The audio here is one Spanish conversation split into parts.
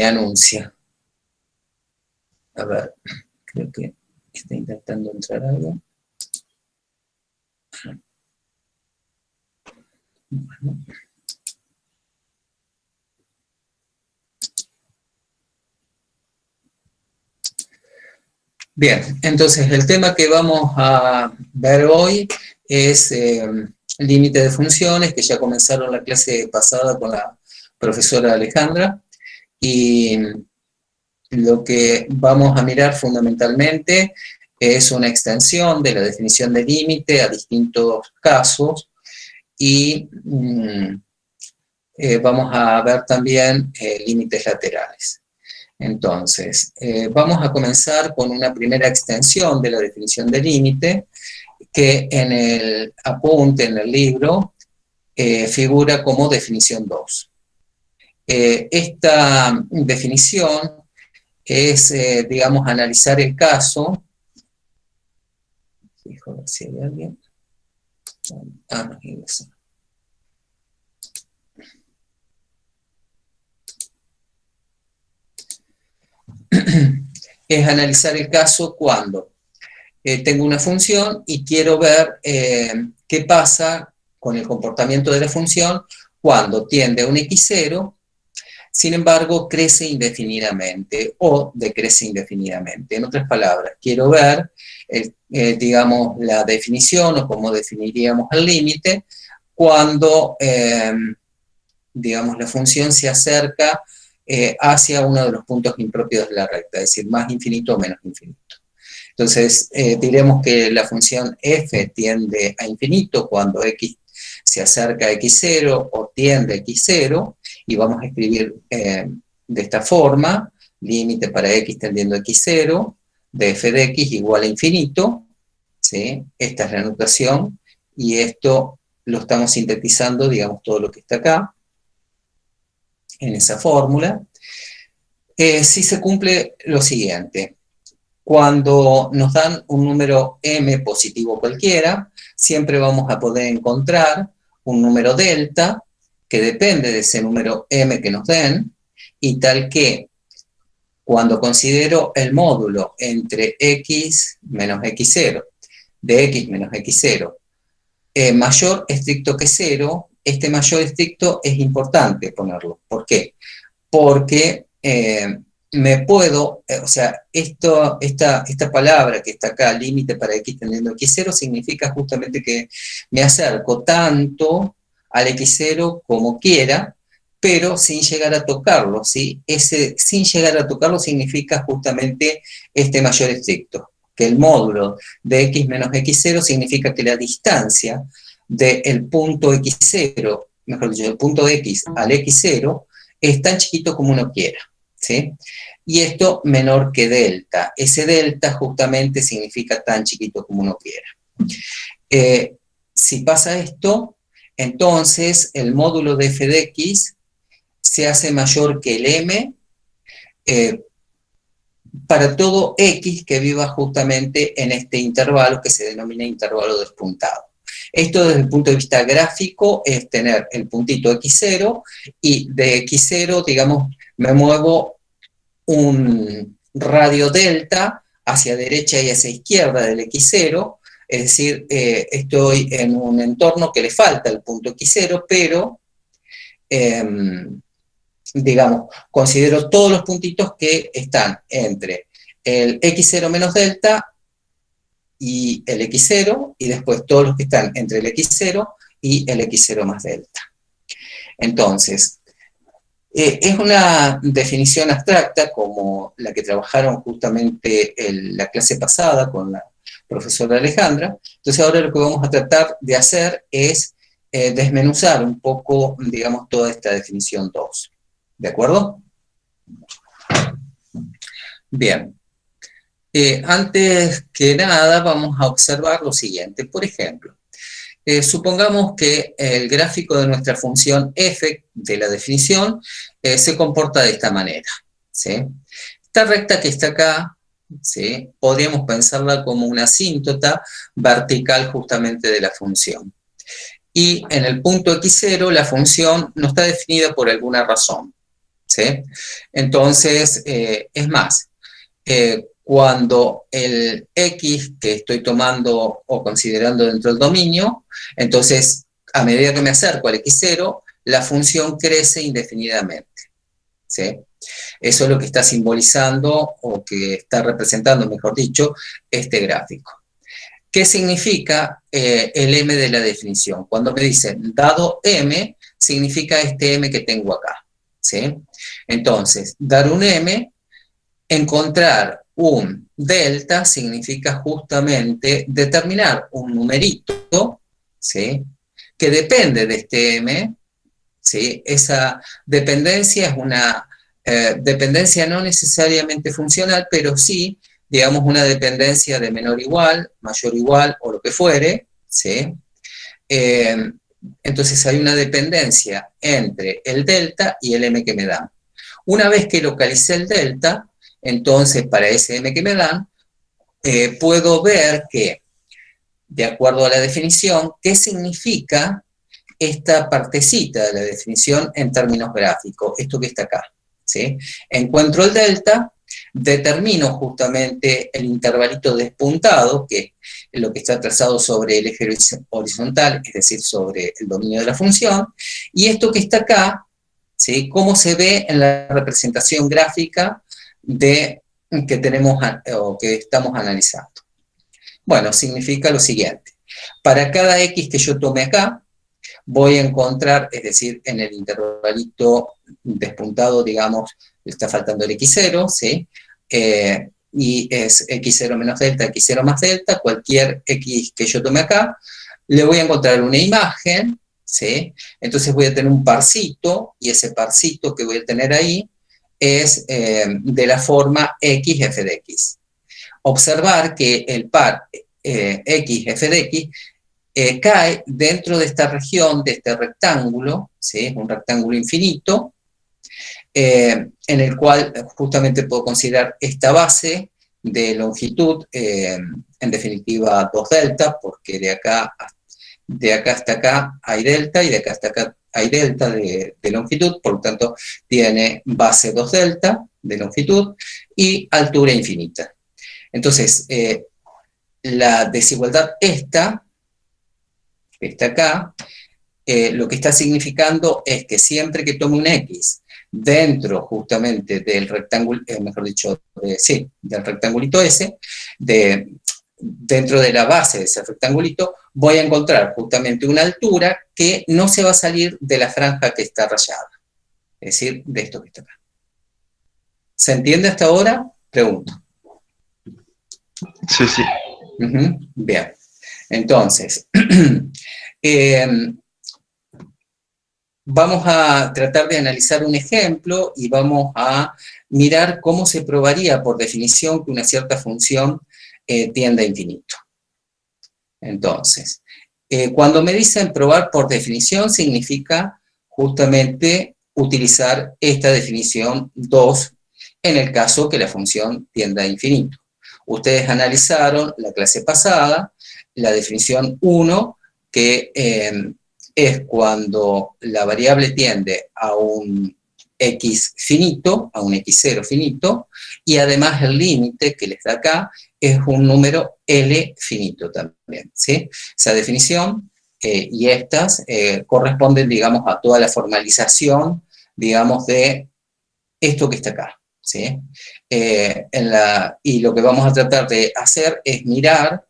anuncia. A ver, creo que está intentando entrar algo. Bueno. Bien, entonces el tema que vamos a ver hoy es límite de funciones, que ya comenzaron la clase pasada con la profesora Alejandra, y lo que vamos a mirar fundamentalmente es una extensión de la definición de límite a distintos casos, y vamos a ver también límites laterales. Entonces, vamos a comenzar con una primera extensión de la definición de límite, que en el apunte, en el libro, figura como definición 2. Esta definición es, digamos, analizar el caso. Fijo, a ver si hay alguien. No, eso. Es analizar el caso cuando tengo una función y quiero ver qué pasa con el comportamiento de la función cuando tiende a un x0, sin embargo crece indefinidamente o decrece indefinidamente. En otras palabras, quiero ver, digamos, la definición o cómo definiríamos el límite cuando, digamos, la función se acerca hacia uno de los puntos impropios de la recta, es decir, más infinito o menos infinito. Entonces, diremos que la función f tiende a infinito cuando x se acerca a x0 o tiende a x0, y vamos a escribir de esta forma: límite para x tendiendo a x0 de f de x igual a infinito, ¿sí? Esta es la notación, y esto lo estamos sintetizando, digamos, todo lo que está acá, en esa fórmula. Si se cumple lo siguiente: cuando nos dan un número m positivo cualquiera, siempre vamos a poder encontrar un número delta que depende de ese número m que nos den, y tal que cuando considero el módulo entre x menos x0, de x menos x0, mayor estricto que 0, este mayor estricto es importante ponerlo. ¿Por qué? Porque me puedo, o sea, esta palabra que está acá, límite para x tendiendo a x0, significa justamente que me acerco tanto al x0 como quiera, pero sin llegar a tocarlo, ¿sí? Ese sin llegar a tocarlo significa justamente este mayor estricto, que el módulo de x menos x0 significa que la distancia del punto x0, mejor dicho, del punto x al x0, es tan chiquito como uno quiera, ¿sí? Y esto menor que delta. Ese delta justamente significa tan chiquito como uno quiera. Si pasa esto, entonces el módulo de f de x se hace mayor que el m para todo x que viva justamente en este intervalo que se denomina intervalo despuntado. Esto desde el punto de vista gráfico es tener el puntito x0, y de x0, digamos, me muevo un radio delta hacia derecha y hacia izquierda del x0, es decir, estoy en un entorno que le falta el punto x0, pero, digamos, considero todos los puntitos que están entre el x0 menos delta y el x0, y después todos los que están entre el x0 y el x0 más delta. Entonces, es una definición abstracta como la que trabajaron justamente en la clase pasada con la profesora Alejandra. Entonces ahora lo que vamos a tratar de hacer es desmenuzar un poco, digamos, toda esta definición 2. ¿De acuerdo? Bien. Antes que nada vamos a observar lo siguiente. Por ejemplo, supongamos que el gráfico de nuestra función f de la definición se comporta de esta manera, ¿sí? Esta recta que está acá, ¿sí?, podríamos pensarla como una asíntota vertical justamente de la función. Y en el punto x0 la función no está definida por alguna razón, ¿sí? Entonces, es más, cuando el X que estoy tomando o considerando dentro del dominio, entonces, a medida que me acerco al X0, la función crece indefinidamente, ¿sí? Eso es lo que está simbolizando o que está representando, mejor dicho, este gráfico. ¿Qué significa el m de la definición? Cuando me dicen dado m, significa este m que tengo acá, ¿sí? Entonces, dar un m, encontrar un delta, significa justamente determinar un numerito, ¿sí? Que depende de este m, ¿sí? Esa dependencia es una dependencia no necesariamente funcional, pero sí, digamos, una dependencia de menor igual, mayor igual o lo que fuere, ¿sí? Eh, entonces hay una dependencia entre el delta y el m que me dan. Una vez que localicé el delta, entonces para ese m que me dan, puedo ver que, de acuerdo a la definición, qué significa esta partecita de la definición en términos gráficos, esto que está acá, ¿sí? Encuentro el delta, determino justamente el intervalito despuntado, que es lo que está trazado sobre el eje horizontal, es decir, sobre el dominio de la función, y esto que está acá, ¿sí? ¿Cómo se ve en la representación gráfica de, que tenemos o que estamos analizando? Bueno, significa lo siguiente. Para cada x que yo tome acá, voy a encontrar, es decir, en el intervalito despuntado, digamos, está faltando el x0, ¿sí? Y es x0 menos delta, x0 más delta, cualquier x que yo tome acá, le voy a encontrar una imagen, ¿sí? Entonces voy a tener un parcito, y ese parcito que voy a tener ahí es de la forma x f de x. Observar que el par x f de x cae dentro de esta región, de este rectángulo, ¿sí? Es un rectángulo infinito, en el cual justamente puedo considerar esta base de longitud, en definitiva 2 delta, porque de acá hasta acá hay delta, y de acá hasta acá hay delta de longitud, por lo tanto tiene base 2 delta de longitud, y altura infinita. Entonces, la desigualdad esta, que está acá, lo que está significando es que siempre que tome un X dentro justamente del rectángulo, mejor dicho, sí, del rectangulito ese, dentro de la base de ese rectangulito, voy a encontrar justamente una altura que no se va a salir de la franja que está rayada, es decir, de esto que está acá. ¿Se entiende hasta ahora? Pregunto. Sí, sí. Bien. Entonces, vamos a tratar de analizar un ejemplo y vamos a mirar cómo se probaría por definición que una cierta función tiende a infinito. Entonces, cuando me dicen probar por definición, significa justamente utilizar esta definición 2 en el caso que la función tienda a infinito. Ustedes analizaron la clase pasada la definición 1, que es cuando la variable tiende a un x finito, a un x0 finito, y además el límite que les da acá es un número L finito también, ¿sí? Esa definición y estas corresponden, digamos, a toda la formalización, digamos, de esto que está acá, ¿sí? Y lo que vamos a tratar de hacer es mirar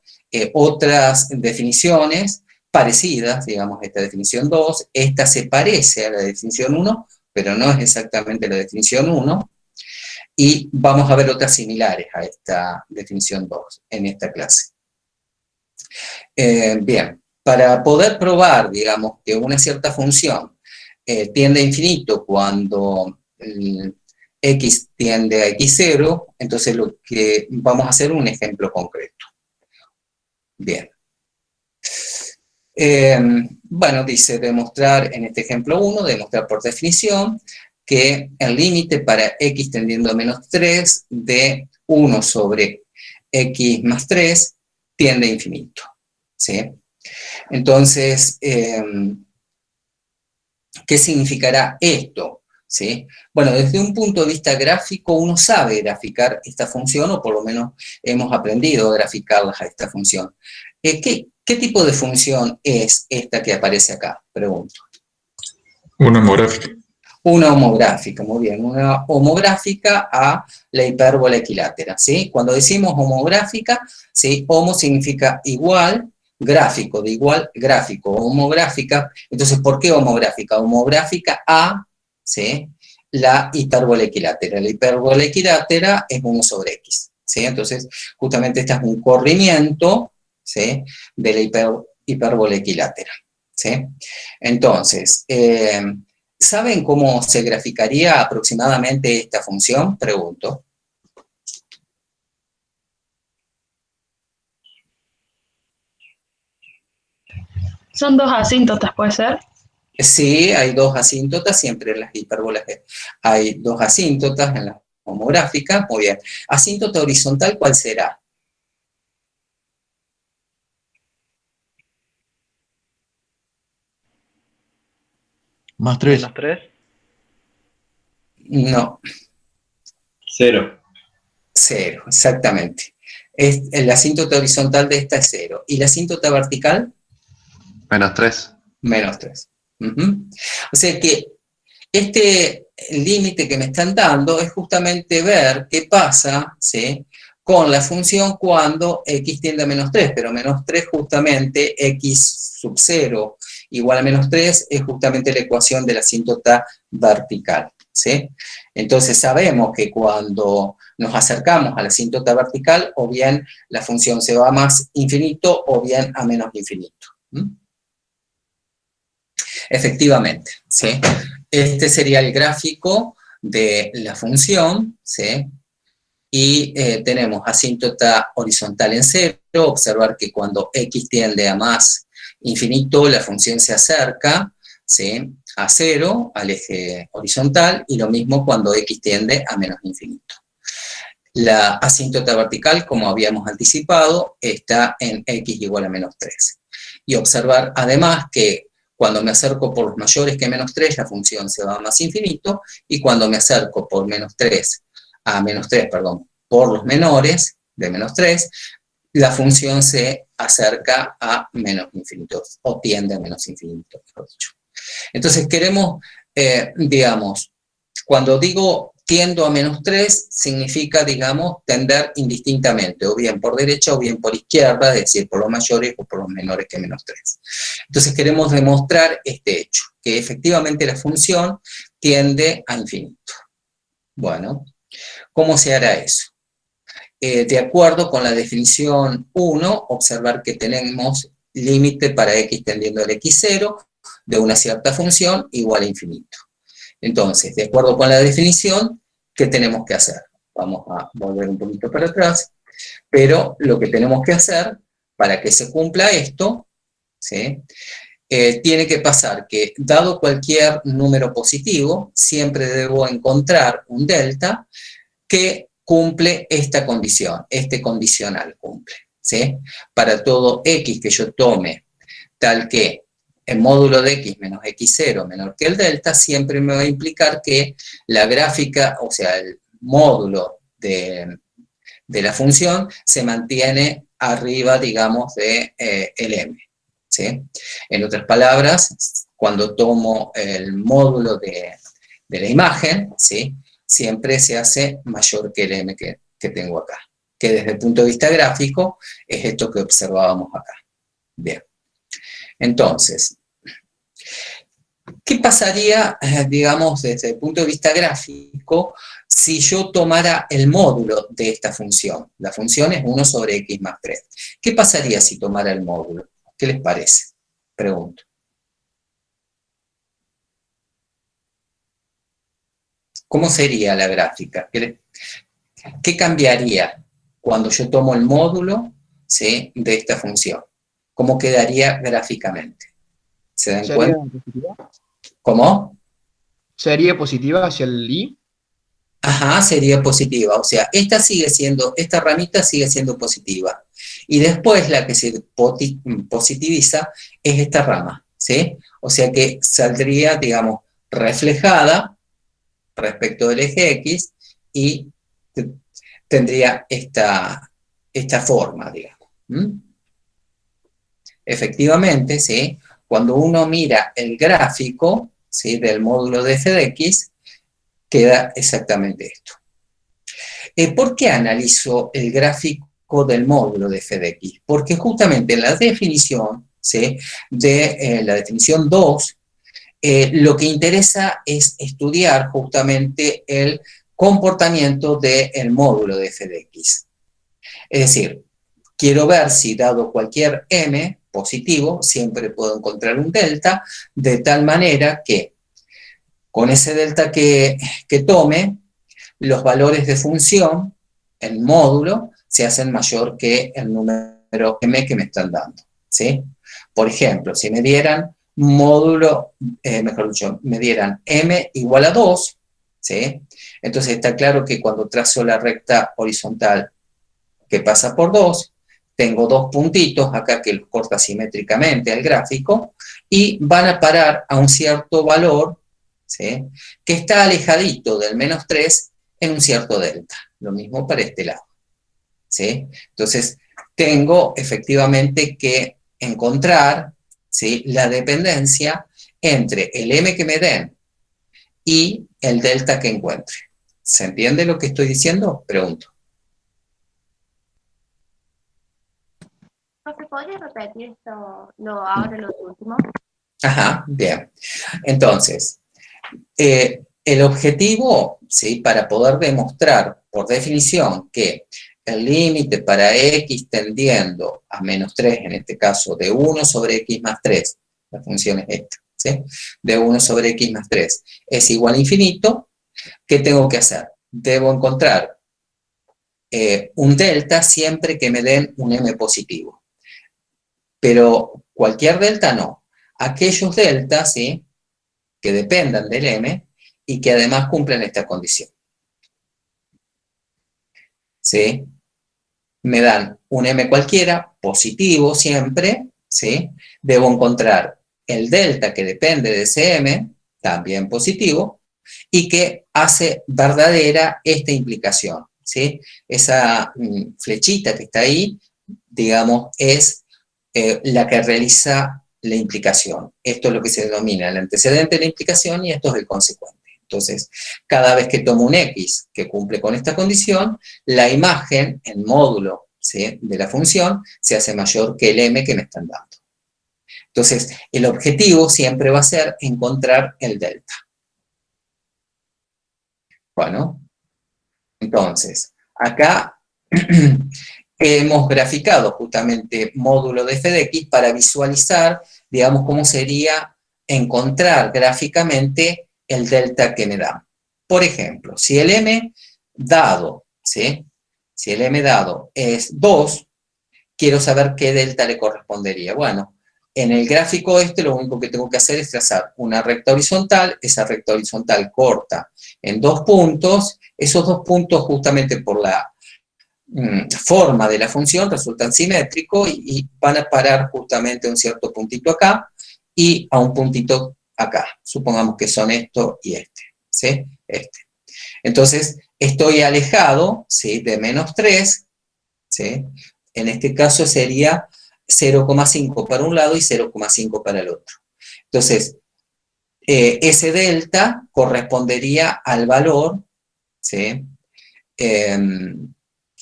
otras definiciones parecidas, digamos, esta definición 2, esta se parece a la definición 1, pero no es exactamente la definición 1, y vamos a ver otras similares a esta definición 2 en esta clase. Bien, para poder probar, digamos, que una cierta función tiende a infinito cuando x tiende a x0, entonces lo que vamos a hacer es un ejemplo concreto. Bien. Bueno, dice demostrar, en este ejemplo 1, demostrar por definición que el límite para x tendiendo a menos 3 de 1 sobre x más 3 tiende a infinito, ¿sí? Entonces, ¿qué significará esto? ¿sí? Bueno, desde un punto de vista gráfico, uno sabe graficar esta función, o por lo menos hemos aprendido a graficarla a esta función. ¿Qué tipo de función es esta que aparece acá? Pregunto. Una homográfica. Una homográfica, muy bien, una homográfica a la hipérbola equilátera, ¿sí? Cuando decimos homográfica, ¿sí? Homo significa igual, gráfico, de igual, gráfico, homográfica. Entonces, ¿por qué homográfica? Homográfica a, ¿sí? La hipérbola equilátera. La hipérbola equilátera es 1 sobre x, ¿sí? Entonces, justamente este es un corrimiento, ¿sí? De la hipérbola equilátera, ¿sí? Entonces, ¿saben cómo se graficaría aproximadamente esta función? Pregunto. Son dos asíntotas, ¿puede ser? Sí, hay dos asíntotas, siempre en las hipérbolas hay dos asíntotas en la homográfica. Muy bien. Asíntota horizontal, ¿cuál será? Más 3. Menos 3. No, 0. 0, exactamente. La asíntota horizontal de esta es 0. ¿Y la asíntota vertical? Menos 3. Menos 3. O sea que este límite que me están dando es justamente ver qué pasa, ¿sí?, con la función cuando x tiende a menos 3, pero menos 3 justamente, x sub 0 igual a menos 3, es justamente la ecuación de la asíntota vertical, ¿sí? Entonces sabemos que cuando nos acercamos a la asíntota vertical, o bien la función se va a más infinito, o bien a menos infinito. Efectivamente, ¿sí? Este sería el gráfico de la función, ¿sí? Y tenemos asíntota horizontal en 0, observar que cuando x tiende a más infinito, la función se acerca, ¿sí?, a 0, al eje horizontal, y lo mismo cuando x tiende a menos infinito. La asíntota vertical, como habíamos anticipado, está en x igual a menos 3. Y observar además que cuando me acerco por los mayores que menos 3, la función se va a más infinito, y cuando me acerco por menos 3 a menos 3, perdón, por los menores de menos 3, la función se acerca a menos infinito, o tiende a menos infinito, mejor dicho. Entonces queremos, digamos, cuando digo tiendo a menos 3, significa, digamos, tender indistintamente, o bien por derecha o bien por izquierda, es decir, por los mayores o por los menores que menos 3. Entonces queremos demostrar este hecho, que efectivamente la función tiende a infinito. Bueno, ¿cómo se hará eso? De acuerdo con la definición 1, observar que tenemos límite para x tendiendo al x0 de una cierta función igual a infinito. Entonces, de acuerdo con la definición, ¿qué tenemos que hacer? Vamos a volver un poquito para atrás, pero lo que tenemos que hacer para que se cumpla esto, ¿sí?, tiene que pasar que, dado cualquier número positivo, siempre debo encontrar un delta que cumple esta condición, este condicional cumple, ¿sí? Para todo x que yo tome tal que el módulo de x menos x0 menor que el delta, siempre me va a implicar que la gráfica, o sea, el módulo de la función se mantiene arriba, digamos, de el m, ¿sí? En otras palabras, cuando tomo el módulo de la imagen, ¿sí?, siempre se hace mayor que el m que tengo acá, que desde el punto de vista gráfico es esto que observábamos acá. Bien. Entonces, ¿qué pasaría, digamos, desde el punto de vista gráfico, si yo tomara el módulo de esta función? La función es 1 sobre x más 3. ¿Qué pasaría si tomara el módulo? ¿Qué les parece? Pregunto. ¿Cómo sería la gráfica? ¿Qué cambiaría cuando yo tomo el módulo, ¿sí?, de esta función? ¿Cómo quedaría gráficamente? ¿Se dan ¿Sería cuenta? positiva? ¿Cómo? ¿Sería positiva hacia el i? Ajá, sería positiva. O sea, esta ramita sigue siendo positiva. Y después la que se positiviza es esta rama, ¿sí? O sea que saldría, digamos, reflejada, respecto del eje X y tendría esta forma, digamos. Efectivamente, ¿sí? Cuando uno mira el gráfico, ¿sí?, del módulo de f de x, queda exactamente esto. ¿Por qué analizo el gráfico del módulo de f de x? Porque justamente en la definición, ¿sí?, de la definición 2, lo que interesa es estudiar justamente el comportamiento del módulo de f de x. Es decir, quiero ver si dado cualquier m positivo, siempre puedo encontrar un delta, de tal manera que con ese delta que tome, los valores de función, el módulo, se hacen mayor que el número m que me están dando, ¿sí? Por ejemplo, si me dieran módulo, mejor dicho, me dieran m igual a 2, ¿sí? Entonces está claro que cuando trazo la recta horizontal que pasa por 2, tengo dos puntitos acá que los corta simétricamente al gráfico y van a parar a un cierto valor, ¿sí?, que está alejadito del menos 3 en un cierto delta. Lo mismo para este lado, ¿sí? Entonces, tengo efectivamente que encontrar, ¿sí?, la dependencia entre el m que me den y el delta que encuentre. ¿Se entiende lo que estoy diciendo? Pregunto. ¿Se podría repetir esto, ahora lo último? Ajá, bien. Entonces, el objetivo, ¿sí?, para poder demostrar por definición que el límite para x tendiendo a menos 3, en este caso de 1 sobre x más 3, la función es esta, ¿sí?, de 1 sobre x más 3 es igual a infinito, ¿qué tengo que hacer? Debo encontrar un delta siempre que me den un m positivo. Pero cualquier delta no. Aquellos deltas, ¿sí?, que dependan del m y que además cumplan esta condición. ¿Sí? Me dan un m cualquiera, positivo siempre, ¿sí? Debo encontrar el delta que depende de ese m, también positivo, y que hace verdadera esta implicación, ¿sí? Esa flechita que está ahí, digamos, es la que realiza la implicación. Esto es lo que se denomina el antecedente de la implicación y esto es el consecuente. Entonces, cada vez que tomo un x que cumple con esta condición, la imagen en módulo, ¿sí?, de la función se hace mayor que el m que me están dando. Entonces, el objetivo siempre va a ser encontrar el delta. Bueno, entonces, acá hemos graficado justamente módulo de f de x para visualizar, digamos, cómo sería encontrar gráficamente el delta que me da. Por ejemplo, si el m dado, ¿sí?, si el m dado es 2, quiero saber qué delta le correspondería. Bueno, en el gráfico este lo único que tengo que hacer es trazar una recta horizontal, esa recta horizontal corta en 2 puntos, esos 2 puntos justamente por la forma de la función resultan simétricos y van a parar justamente a un cierto puntito acá y a un puntito acá. Supongamos que son esto y este, ¿sí? Este. Entonces, estoy alejado, ¿sí?, de menos 3, ¿sí? En este caso sería 0,5 para un lado y 0,5 para el otro. Entonces, ese delta correspondería al valor, ¿sí?,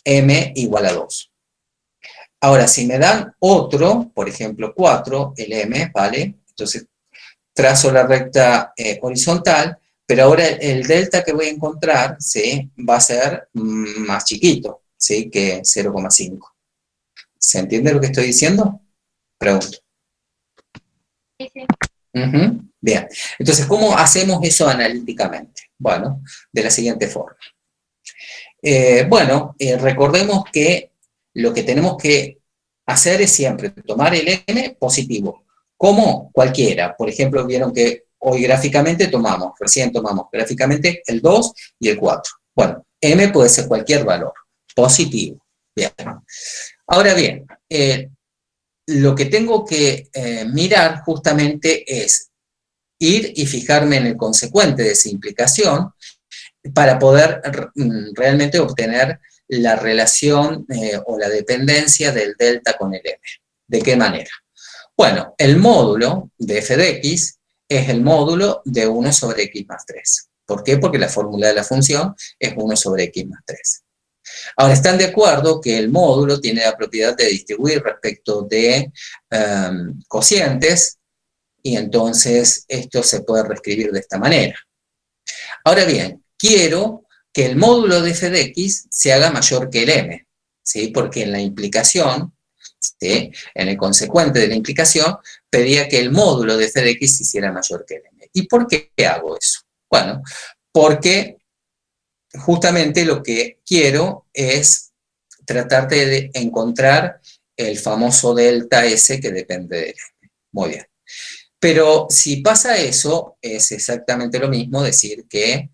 m igual a 2. Ahora, si me dan otro, por ejemplo 4, el m, ¿vale? Entonces, trazo la recta horizontal, pero ahora el delta que voy a encontrar, ¿sí?, va a ser más chiquito, ¿sí?, que 0,5. ¿Se entiende lo que estoy diciendo? Pregunto. Sí, sí. Bien. Entonces, ¿cómo hacemos eso analíticamente? Bueno, de la siguiente forma. Recordemos que lo que tenemos que hacer es siempre tomar el m positivo, como cualquiera. Por ejemplo, vieron que hoy recién tomamos gráficamente el 2 y el 4. Bueno, m puede ser cualquier valor, positivo. Bien. Ahora bien, lo que tengo que mirar justamente es ir y fijarme en el consecuente de esa implicación para poder realmente obtener la relación o la dependencia del delta con el m. ¿De qué manera? Bueno, el módulo de f de x es el módulo de 1 sobre x más 3. ¿Por qué? Porque la fórmula de la función es 1 sobre x más 3. Ahora, ¿están de acuerdo que el módulo tiene la propiedad de distribuir respecto de cocientes? Y entonces esto se puede reescribir de esta manera. Ahora bien, quiero que el módulo de f de x se haga mayor que el m, ¿sí? Porque en la implicación, ¿sí?, en el consecuente de la implicación, pedía que el módulo de f de x se hiciera mayor que el m. ¿Y por qué hago eso? Bueno, porque justamente lo que quiero es tratar de encontrar el famoso delta S que depende del m. Muy bien. Pero si pasa eso, es exactamente lo mismo decir que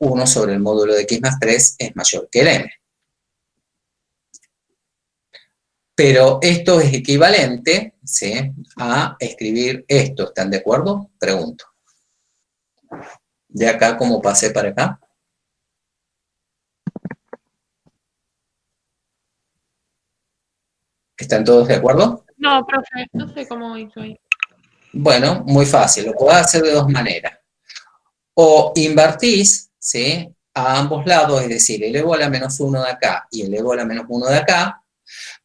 1 sobre el módulo de x más 3 es mayor que el m. Pero esto es equivalente, ¿sí?, a escribir esto. ¿Están de acuerdo? Pregunto. De acá, ¿cómo pasé para acá? ¿Están todos de acuerdo? No, profe, no sé cómo hizo ahí. Bueno, muy fácil. Lo puedo hacer de dos maneras. O invertís, ¿sí?, a ambos lados, es decir, elevo a la menos 1 de acá y elevo a la menos 1 de acá,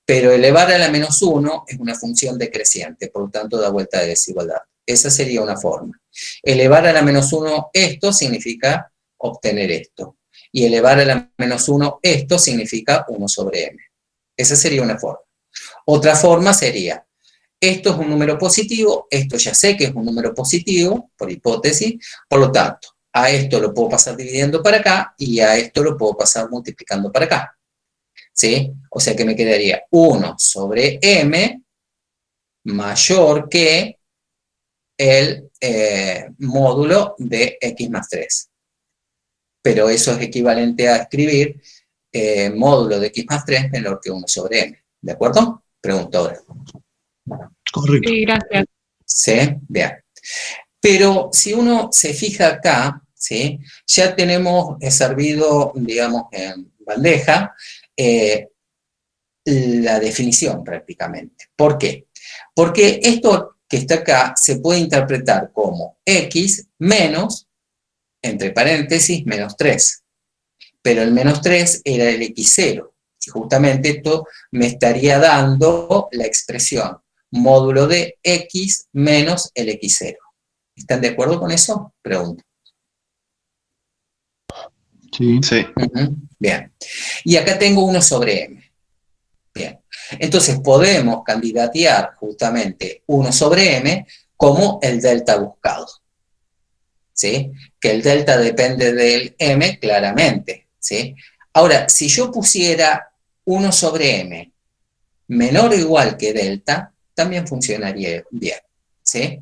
pero elevar a la menos 1 es una función decreciente, por lo tanto da vuelta de desigualdad. Esa sería una forma. Elevar a la menos 1 esto significa obtener esto. Y elevar a la menos 1 esto significa 1 sobre m. Esa sería una forma. Otra forma sería, esto es un número positivo, esto ya sé que es un número positivo, por hipótesis, por lo tanto, a esto lo puedo pasar dividiendo para acá y a esto lo puedo pasar multiplicando para acá. ¿Sí? O sea que me quedaría 1 sobre m mayor que el módulo de x más 3. Pero eso es equivalente a escribir módulo de x más 3 menor que 1 sobre m. ¿De acuerdo? Pregunto ahora. Correcto. Sí, gracias. ¿Sí? Bien. Pero si uno se fija acá, ¿sí?, ya tenemos servido, digamos, en bandeja, la definición prácticamente. ¿Por qué? Porque esto que está acá se puede interpretar como x menos, entre paréntesis, menos 3. Pero el menos 3 era el x0. Y justamente esto me estaría dando la expresión módulo de x menos el x0. ¿Están de acuerdo con eso? Pregunto. Sí. Sí. Bien. Y acá tengo 1 sobre m. Bien. Entonces podemos candidatear justamente 1 sobre m como el delta buscado. ¿Sí? Que el delta depende del m claramente. ¿Sí? Ahora, si yo pusiera 1 sobre m menor o igual que delta, también funcionaría bien. ¿Sí?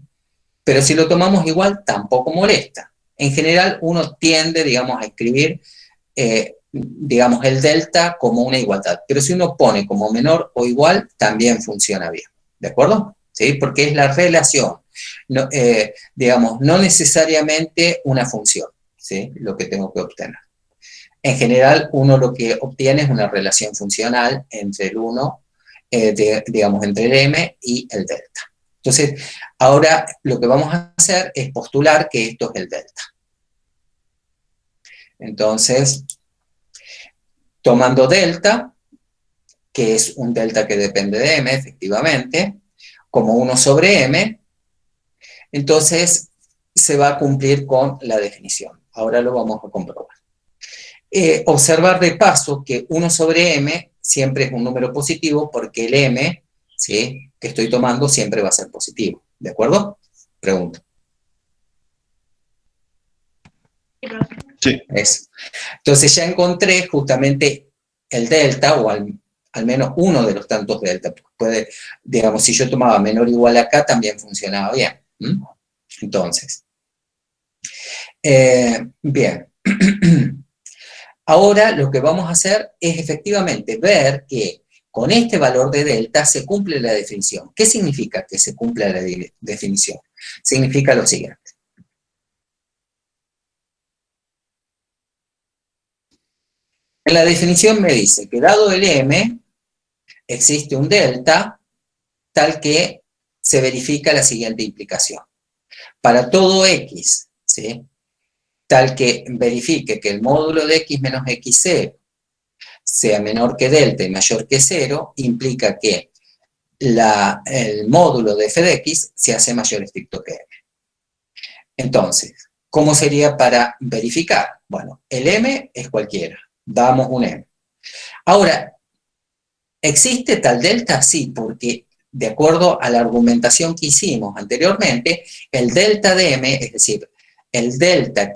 Pero si lo tomamos igual, tampoco molesta. En general, uno tiende, digamos, a escribir, digamos, el delta como una igualdad. Pero si uno pone como menor o igual, también funciona bien. ¿De acuerdo? ¿Sí? Porque es la relación. No, digamos, no necesariamente una función, ¿sí?, lo que tengo que obtener. En general, uno lo que obtiene es una relación funcional entre el 1, digamos, entre el m y el delta. Entonces, ahora lo que vamos a hacer es postular que esto es el delta. Entonces, tomando delta, que es un delta que depende de m, efectivamente, como 1 sobre m, entonces se va a cumplir con la definición. Ahora lo vamos a comprobar. Observar de paso que 1 sobre m siempre es un número positivo porque el m, ¿sí?, que estoy tomando siempre va a ser positivo. ¿De acuerdo? Pregunto. Sí. Eso. Entonces ya encontré justamente el delta, o al menos uno de los tantos delta. Puede, digamos, si yo tomaba menor o igual acá, también funcionaba bien. Entonces, bien. Ahora lo que vamos a hacer es efectivamente ver que con este valor de delta se cumple la definición. ¿Qué significa que se cumpla la definición? Significa lo siguiente. En la definición me dice que dado el m, existe un delta tal que se verifica la siguiente implicación. Para todo x, ¿sí?, tal que verifique que el módulo de x menos x0 sea menor que delta y mayor que 0, implica que el módulo de f de x se hace mayor estricto que m. Entonces, ¿cómo sería para verificar? Bueno, el m es cualquiera, damos un m. Ahora, ¿existe tal delta? Sí, porque de acuerdo a la argumentación que hicimos anteriormente, el delta de m, es decir, el delta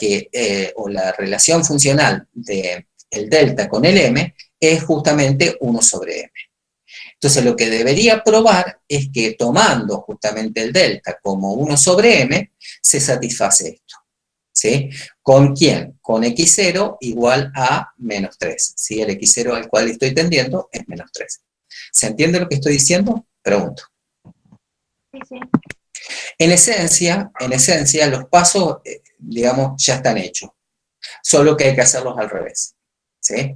o la relación funcional del delta con el m, es justamente 1 sobre m. Entonces lo que debería probar es que tomando justamente el delta como 1 sobre m, se satisface esto. ¿Sí? ¿Con quién? Con x0 igual a menos 3. ¿Sí? El x0 al cual estoy tendiendo es menos 3. ¿Se entiende lo que estoy diciendo? Pregunto. Sí, sí. En esencia, los pasos, digamos, ya están hechos. Solo que hay que hacerlos al revés. ¿Sí?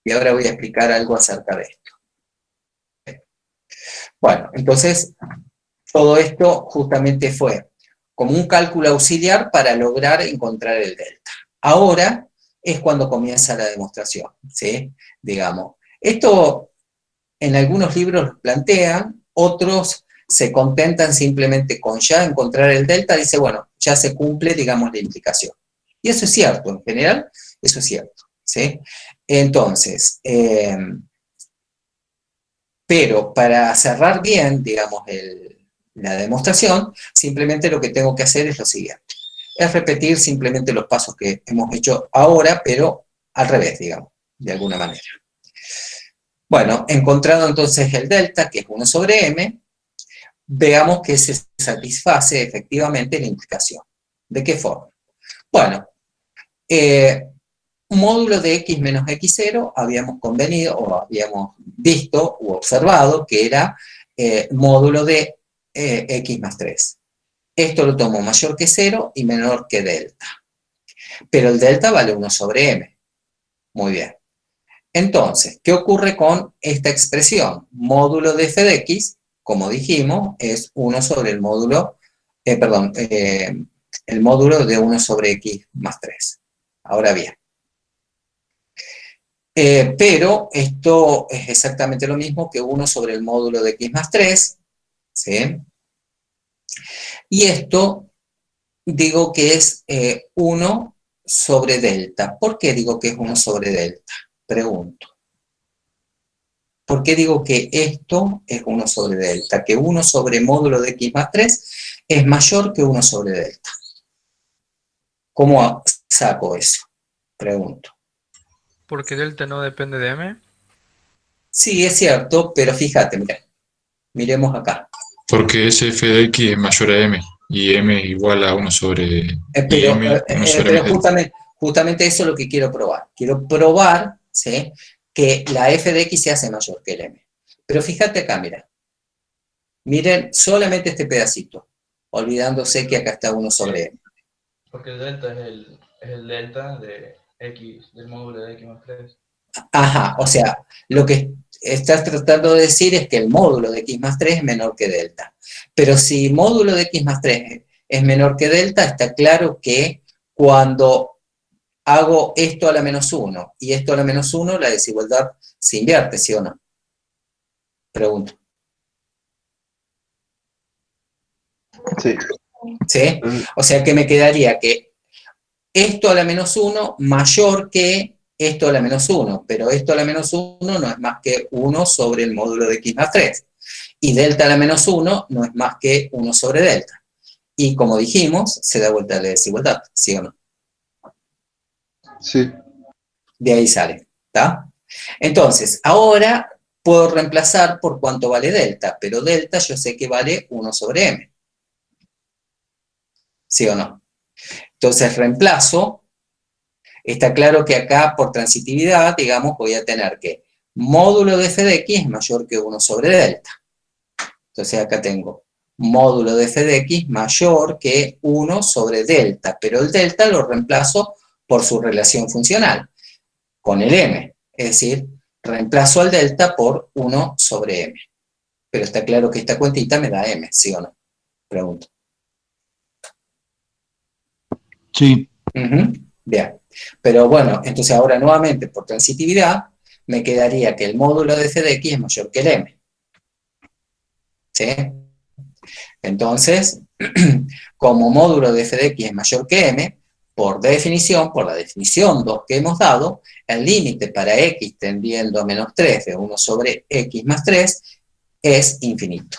Y ahora voy a explicar algo acerca de esto. Bueno, entonces, todo esto justamente fue como un cálculo auxiliar para lograr encontrar el delta. Ahora es cuando comienza la demostración, ¿sí? Digamos, esto en algunos libros lo plantean, otros se contentan simplemente con ya encontrar el delta, dice, bueno, ya se cumple, digamos, la implicación. Y eso es cierto, en general, eso es cierto, ¿sí? Entonces, pero para cerrar bien, digamos, la demostración, simplemente lo que tengo que hacer es lo siguiente. Es repetir simplemente los pasos que hemos hecho ahora, pero al revés, digamos, de alguna manera. Bueno, encontrado entonces el delta, que es 1 sobre m, veamos que se satisface efectivamente la implicación. ¿De qué forma? Bueno, módulo de x menos x0 habíamos convenido, o habíamos visto u observado que era módulo de x más 3. Esto lo tomo mayor que 0 y menor que delta. Pero el delta vale 1 sobre m. Muy bien. Entonces, ¿qué ocurre con esta expresión? Módulo de f de x, como dijimos, es 1 sobre el módulo, el módulo de 1 sobre x más 3. Ahora bien. Pero esto es exactamente lo mismo que 1 sobre el módulo de x más 3, ¿sí? Y esto digo que es 1 sobre delta. ¿Por qué digo que es 1 sobre delta? Pregunto. ¿Por qué digo que esto es 1 sobre delta? Que 1 sobre módulo de x más 3 es mayor que 1 sobre delta. ¿Cómo saco eso? Pregunto. ¿Porque delta no depende de m? Sí, es cierto, pero fíjate, mira. Miremos acá. Porque ese f de x es mayor a m, y m es igual a 1 sobre... Pero m. justamente eso es lo que quiero probar. Quiero probar, ¿sí?, que la f de x se hace mayor que el m. Pero fíjate acá, mira. Miren solamente este pedacito, olvidándose que acá está 1 sobre m. Porque el delta es el delta de x, del módulo de x más 3. Ajá, o sea, lo que estás tratando de decir es que el módulo de x más 3 es menor que delta. Pero si módulo de x más 3 es menor que delta, está claro que cuando hago esto a la menos 1 y esto a la menos 1, la desigualdad se invierte, ¿sí o no? Pregunto. Sí. ¿Sí? O sea que me quedaría que esto a la menos 1 mayor que esto a la menos 1, pero esto a la menos 1 no es más que 1 sobre el módulo de x más 3. Y delta a la menos 1 no es más que 1 sobre delta. Y como dijimos, se da vuelta la desigualdad, ¿sí o no? Sí. De ahí sale, ¿está? Entonces, ahora puedo reemplazar por cuánto vale delta, pero delta yo sé que vale 1 sobre m. ¿Sí o no? Entonces reemplazo. Está claro que acá, por transitividad, digamos, voy a tener que módulo de f de x es mayor que 1 sobre delta. Entonces acá tengo módulo de f de x mayor que 1 sobre delta, pero el delta lo reemplazo por su relación funcional. con el m. Es decir, reemplazo al delta por 1 sobre m. Pero está claro que esta cuentita me da m, ¿sí o no? Pregunto. Sí. Bien. Pero bueno, entonces ahora nuevamente por transitividad me quedaría que el módulo de f de x es mayor que el m. ¿Sí? Entonces, como módulo de f de x es mayor que m, por definición, por la definición 2 que hemos dado, el límite para x tendiendo a menos 3 de 1 sobre x más 3 es infinito.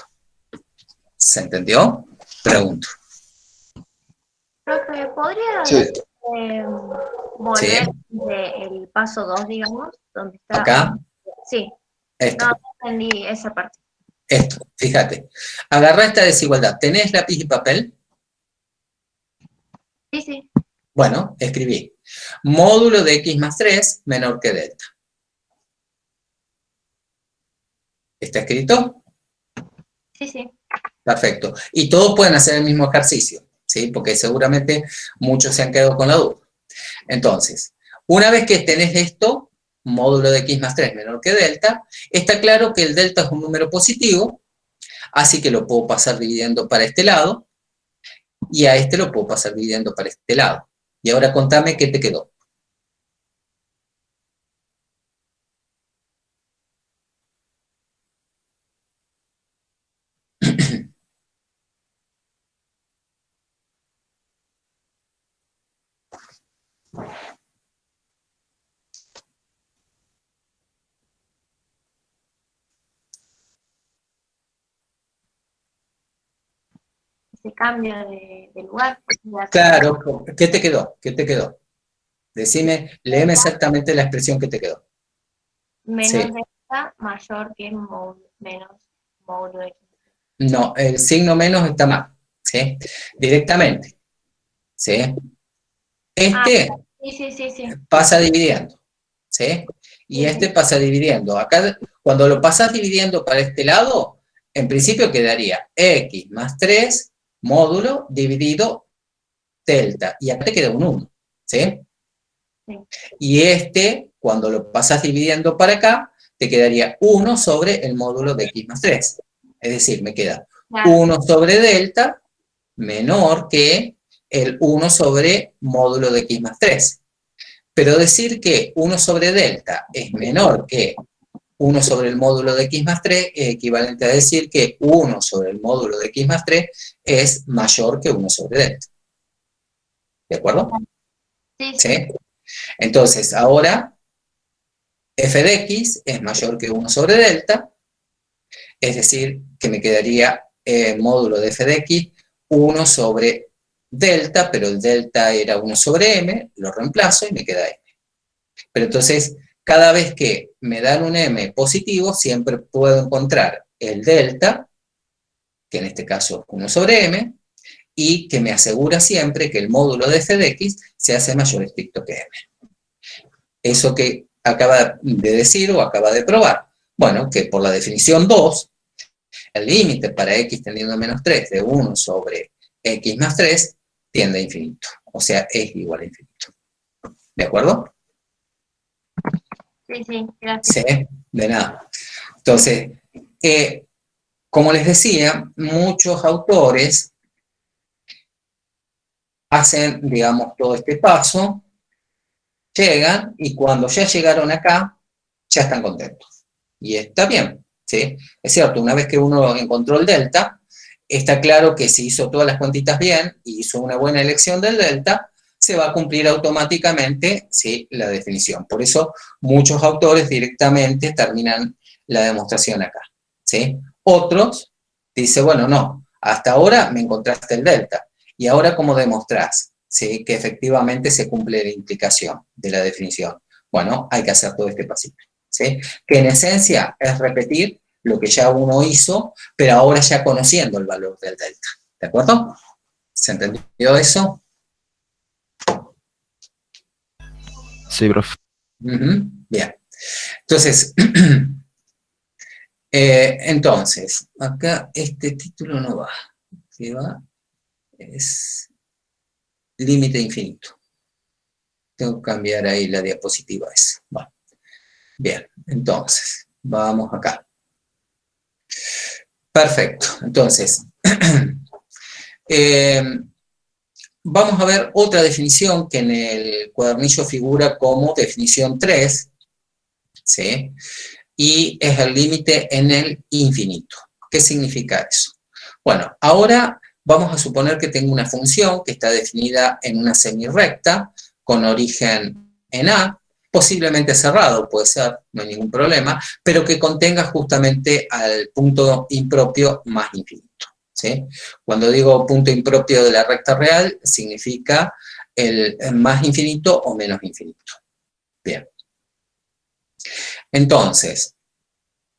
¿Se entendió? Pregunto. Profe, ¿podría Sí. volver del paso 2, digamos? Donde está. Acá, Sí, esto. no entendí esa parte. Esto, fíjate. Agarrá esta desigualdad. ¿Tenés lápiz y papel? Sí, sí. Bueno, escribí. Módulo de x más 3 menor que delta. ¿Está escrito? Sí, sí. Perfecto. Y todos pueden hacer el mismo ejercicio, ¿sí? Porque seguramente muchos se han quedado con la duda. Entonces, una vez que tenés esto, módulo de x más 3 menor que delta, está claro que el delta es un número positivo, así que lo puedo pasar dividiendo para este lado, y a este lo puedo pasar dividiendo para este lado. Y ahora contame qué te quedó. Se cambia de lugar. Claro, ¿qué te quedó? ¿Qué te quedó? Decime, léeme exactamente la expresión que te quedó. Menos Sí. delta mayor que menos módulo de x. No, el signo menos está mal, ¿sí? Directamente, ¿sí? Este Sí. pasa dividiendo, ¿sí? Y este pasa dividiendo. Acá, cuando lo pasas dividiendo para este lado, en principio quedaría x más 3 módulo dividido delta. Y acá te queda un 1, ¿sí? Sí. Y este, cuando lo pasas dividiendo para acá, te quedaría 1 sobre el módulo de x más 3. Es decir, me queda 1 sobre delta menor que el 1 sobre módulo de x más 3. Pero decir que 1 sobre delta es menor que 1 sobre el módulo de x más 3 es equivalente a decir que 1 sobre el módulo de x más 3 es mayor que 1 sobre delta. ¿De acuerdo? Sí. ¿Sí? Entonces, ahora f de x es mayor que 1 sobre delta, es decir, que me quedaría módulo de f de x 1 sobre delta, pero el delta era 1 sobre m, lo reemplazo y me queda m. Pero entonces, cada vez que me dan un m positivo, siempre puedo encontrar el delta, que en este caso es 1 sobre m, y que me asegura siempre que el módulo de f de x se hace mayor estricto que m. Eso que acaba de decir o acaba de probar. Bueno, que por la definición 2, el límite para x tendiendo a menos 3 de 1 sobre x más 3 tiende a infinito. O sea, es igual a infinito. ¿De acuerdo? Sí, gracias. Sí, de nada. Entonces, como les decía, muchos autores hacen, digamos, todo este paso, llegan y cuando ya llegaron acá, ya están contentos. Y está bien, ¿sí? Es cierto, una vez que uno encontró el delta, está claro que si hizo todas las cuentitas bien y hizo una buena elección del delta, se va a cumplir automáticamente, ¿sí?, la definición. Por eso muchos autores directamente terminan la demostración acá, ¿sí? Otros dicen, bueno, no, hasta ahora me encontraste el delta, y ahora ¿cómo demostrás, ¿sí?, que efectivamente se cumple la implicación de la definición? Bueno, hay que hacer todo este pasito, ¿sí? Que en esencia es repetir lo que ya uno hizo, pero ahora ya conociendo el valor del delta. ¿De acuerdo? ¿Se entendió eso? Sí, profe. Bien. Entonces, acá este título no va. ¿Qué va? Es límite infinito. tengo que cambiar ahí la diapositiva esa. Bueno, bien, entonces, vamos acá. Perfecto, entonces, vamos a ver otra definición que en el cuadernillo figura como definición 3, ¿sí? Y es el límite en el infinito. ¿Qué significa eso? Bueno, ahora vamos a suponer que tengo una función que está definida en una semirrecta con origen en A, posiblemente cerrado, puede ser, no hay ningún problema, pero que contenga justamente al punto impropio más infinito, ¿sí? Cuando digo punto impropio de la recta real, significa el más infinito o menos infinito. Bien. Entonces,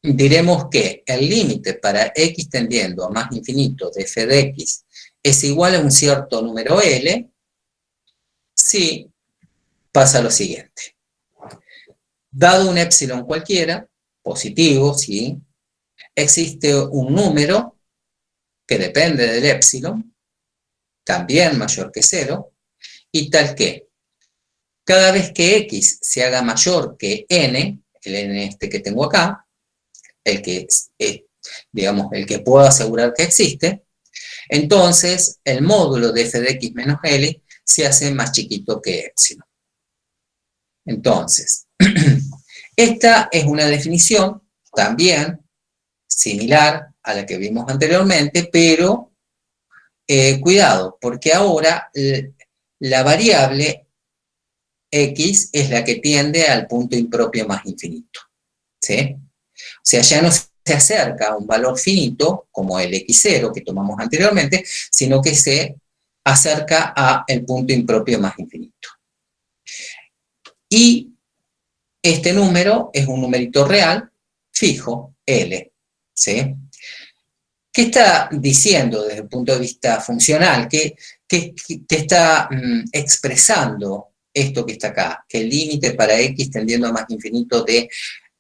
diremos que el límite para x tendiendo a más infinito de f de x es igual a un cierto número L, si pasa lo siguiente. Dado un epsilon cualquiera, positivo, ¿sí? Existe un número que depende del epsilon, también mayor que 0, y tal que cada vez que x se haga mayor que n, el n este que tengo acá, el que, digamos, el que puedo asegurar que existe, entonces el módulo de f de x menos L se hace más chiquito que epsilon. Entonces, esta es una definición también similar a la que vimos anteriormente, pero cuidado, porque ahora la variable x es la que tiende al punto impropio más infinito, ¿sí? O sea, ya no se acerca a un valor finito, como el x0 que tomamos anteriormente, sino que se acerca a el punto impropio más infinito. Y este número es un numerito real, fijo, L, ¿sí? ¿Qué está diciendo desde el punto de vista funcional? ¿Qué está expresando esto que está acá? Que el límite para x tendiendo a más infinito de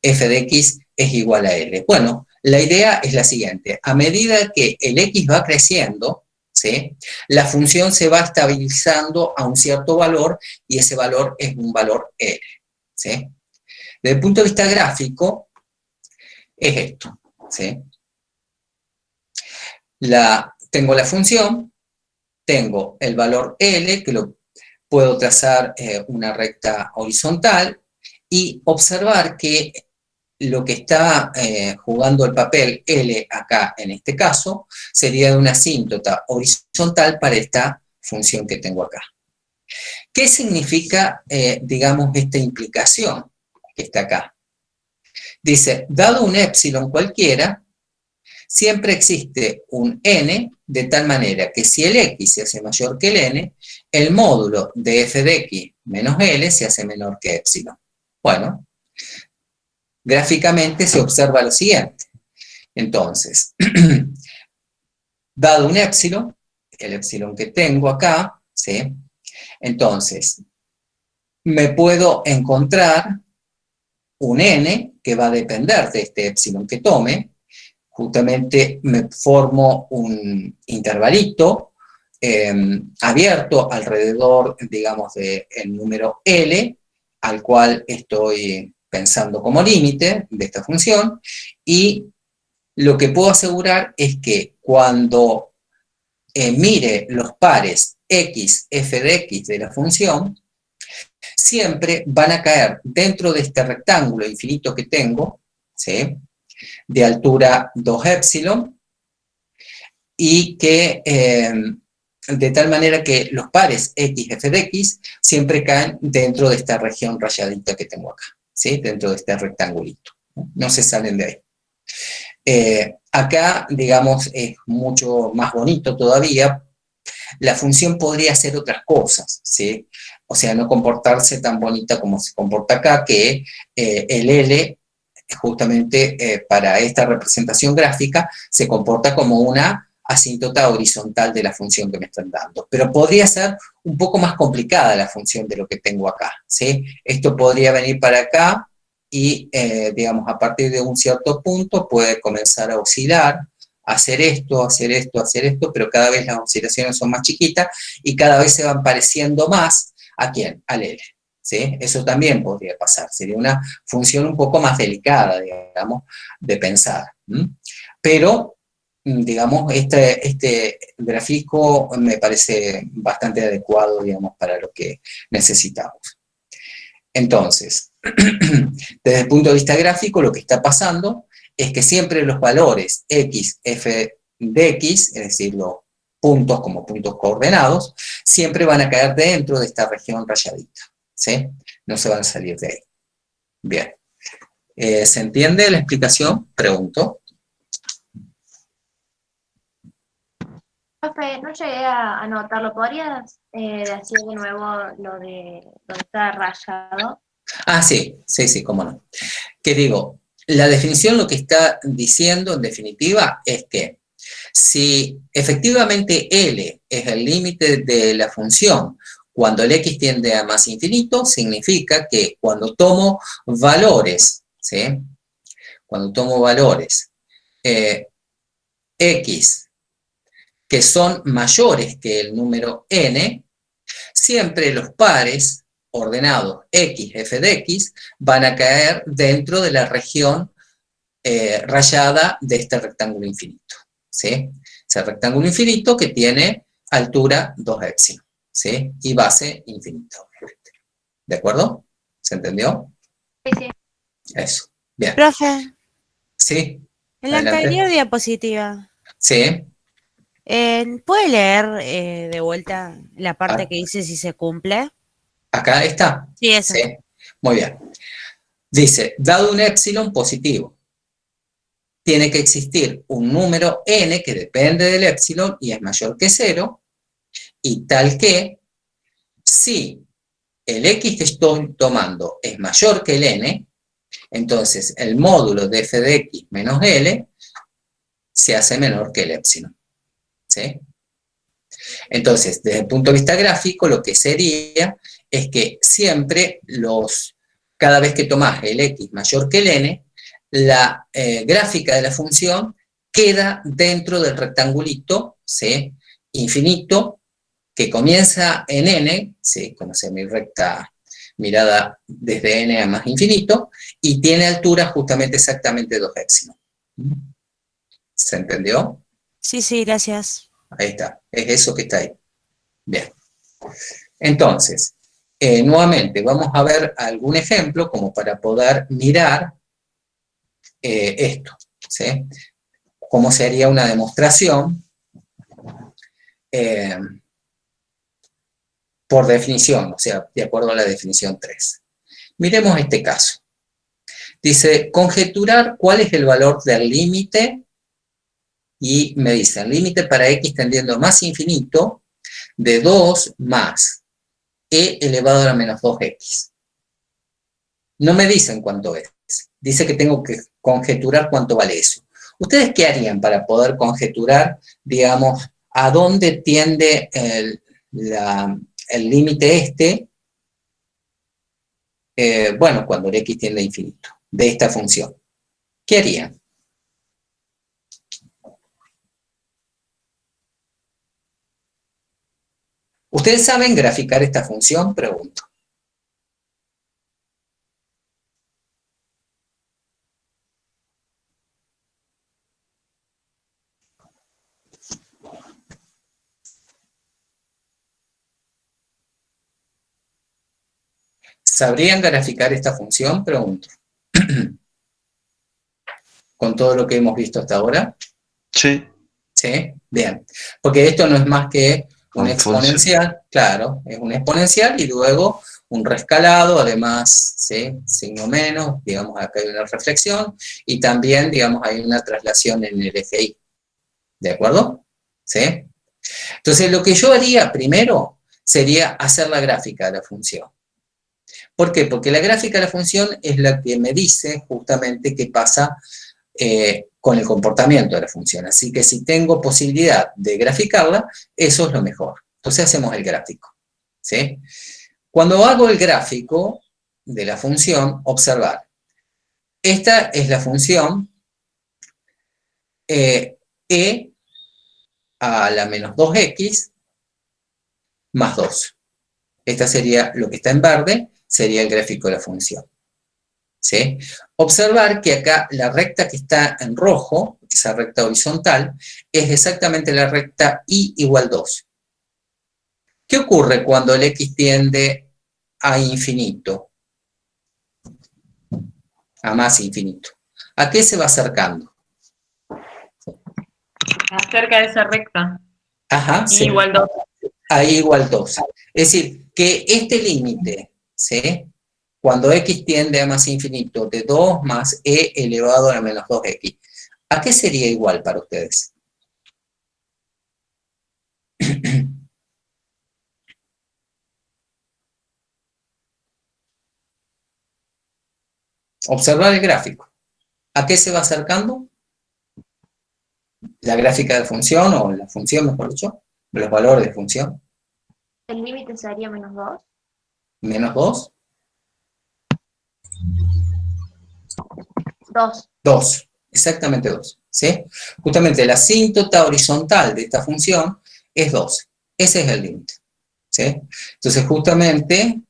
f de x es igual a L. Bueno, la idea es la siguiente. A medida que el x va creciendo, ¿sí? La función se va estabilizando a un cierto valor y ese valor es un valor L, ¿sí? Desde el punto de vista gráfico, es esto, ¿sí? Tengo la función, tengo el valor L, que lo puedo trazar una recta horizontal, y observar que lo que está jugando el papel L acá, en este caso, sería de una asíntota horizontal para esta función que tengo acá. ¿Qué significa, digamos, esta implicación que está acá? Dice, dado un epsilon cualquiera, siempre existe un n, de tal manera que si el x se hace mayor que el n, el módulo de f de x menos L se hace menor que epsilon. Bueno, gráficamente se observa lo siguiente. Entonces, dado un epsilon, el epsilon que tengo acá, ¿sí? Entonces, me puedo encontrar un n que va a depender de este epsilon que tome. Justamente me formo un intervalito abierto alrededor, digamos, del número L, al cual estoy pensando como límite de esta función, y lo que puedo asegurar es que cuando mire los pares x, f de x de la función, siempre van a caer dentro de este rectángulo infinito que tengo, ¿sí? De altura 2 epsilon, y que de tal manera que los pares x, f de x siempre caen dentro de esta región rayadita que tengo acá, ¿sí? Dentro de este rectangulito, no se salen de ahí. Acá, digamos, es mucho más bonito todavía. La función podría hacer otras cosas, ¿sí? O sea, no comportarse tan bonita como se comporta acá, que el L, justamente para esta representación gráfica, se comporta como una asíntota horizontal de la función que me están dando. Pero podría ser un poco más complicada la función de lo que tengo acá, ¿sí? Esto podría venir para acá y, digamos, a partir de un cierto punto puede comenzar a oscilar, hacer esto, pero cada vez las oscilaciones son más chiquitas y cada vez se van pareciendo más, ¿a quién? Al L, ¿sí? Eso también podría pasar, sería una función un poco más delicada, digamos, de pensar. Pero, digamos, este grafisco me parece bastante adecuado, digamos, para lo que necesitamos. Entonces, desde el punto de vista gráfico, lo que está pasando es que siempre los valores x, f de x, es decir, los puntos como puntos coordenados, siempre van a caer dentro de esta región rayadita, ¿sí? No se van a salir de ahí. Bien. ¿Se entiende la explicación? Pregunto. Profe, no llegué a anotarlo. ¿Podrías decir de nuevo lo de donde está rayado? Ah, sí, cómo no. Que digo, la definición lo que está diciendo en definitiva es que si efectivamente L es el límite de la función cuando el x tiende a más infinito, significa que cuando tomo valores, ¿sí? Cuando tomo valores x que son mayores que el número n, siempre los pares ordenados x, f de x, van a caer dentro de la región rayada de este rectángulo infinito, ¿sí? Ese rectángulo infinito que tiene altura 2 epsilon, ¿sí? Y base infinito. ¿De acuerdo? ¿Se entendió? Sí. Eso. Bien. Profe, Sí. en la Adelante. anterior diapositiva, Sí. ¿puede leer de vuelta la parte que dice si se cumple? Acá está. Sí, eso. Sí. Muy bien. Dice, dado un epsilon positivo, tiene que existir un número n que depende del epsilon y es mayor que 0, y tal que si el x que estoy tomando es mayor que el n, entonces el módulo de f de x menos l se hace menor que el epsilon, ¿sí? Entonces, desde el punto de vista gráfico, lo que sería es que siempre cada vez que tomás el x mayor que el n, la gráfica de la función queda dentro del rectangulito, ¿sí? Infinito, que comienza en n, ¿sí? Con la semirrecta mirada desde n a más infinito, y tiene altura justamente exactamente 2 epsilon. ¿Se entendió? Sí, gracias. Ahí está, es eso que está ahí. Bien. Entonces, nuevamente, vamos a ver algún ejemplo como para poder mirar esto, ¿sí? Cómo sería una demostración por definición, o sea, de acuerdo a la definición 3. Miremos este caso. Dice, conjeturar cuál es el valor del límite, y me dicen, límite para x tendiendo a más infinito de 2 más e elevado a la menos 2x. No me dicen cuánto es. Dice que tengo que conjeturar cuánto vale eso. ¿Ustedes qué harían para poder conjeturar, digamos, a dónde tiende el límite este? Bueno, cuando el x tiende a infinito, de esta función. ¿Qué harían? ¿Ustedes saben graficar esta función? Pregunto. ¿Sabrían graficar esta función? Pregunto. ¿Con todo lo que hemos visto hasta ahora? Sí. ¿Sí? Bien. Porque esto no es más que un Una exponencial, claro, es un exponencial y luego un rescalado, además, ¿sí? Signo menos, digamos, acá hay una reflexión, y también, digamos, hay una traslación en el eje Y. ¿De acuerdo? ¿Sí? Entonces, lo que yo haría primero sería hacer la gráfica de la función. ¿Por qué? Porque la gráfica de la función es la que me dice justamente qué pasa con el comportamiento de la función. Así que si tengo posibilidad de graficarla, eso es lo mejor. Entonces hacemos el gráfico, ¿sí? Cuando hago el gráfico de la función, observar. Esta es la función e a la menos 2x más 2. Esta sería lo que está en verde, sería el gráfico de la función. ¿Sí? Observar que acá la recta que está en rojo, esa recta horizontal, es exactamente la recta y igual 2. ¿Qué ocurre cuando el x tiende a infinito? A más infinito. ¿A qué se va acercando? Acerca de esa recta. Ajá, Y igual 2. A igual 2. Es decir, que este límite, ¿sí? Cuando x tiende a más infinito, de 2 más e elevado a la menos 2x, ¿a qué sería igual para ustedes? Observar el gráfico. ¿A qué se va acercando? La gráfica de función, o la función, mejor dicho, los valores de función. El límite sería menos 2. Menos 2. 2. 2. Exactamente 2. ¿Sí? Justamente la asíntota horizontal de esta función es 2. Ese es el límite. ¿Sí? Entonces, justamente,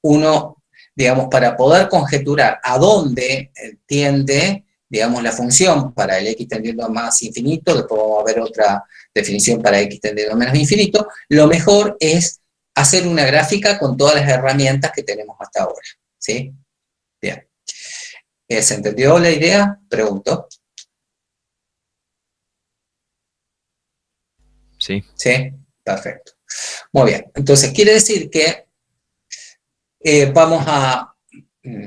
uno, digamos, para poder conjeturar a dónde tiende, digamos, la función para el x tendiendo a más infinito, después vamos a ver otra definición para x tendiendo a menos infinito, lo mejor es hacer una gráfica con todas las herramientas que tenemos hasta ahora. ¿Sí? Bien. ¿Se entendió la idea? Pregunto. Sí. ¿Sí? Perfecto. Muy bien. Entonces, quiere decir que vamos a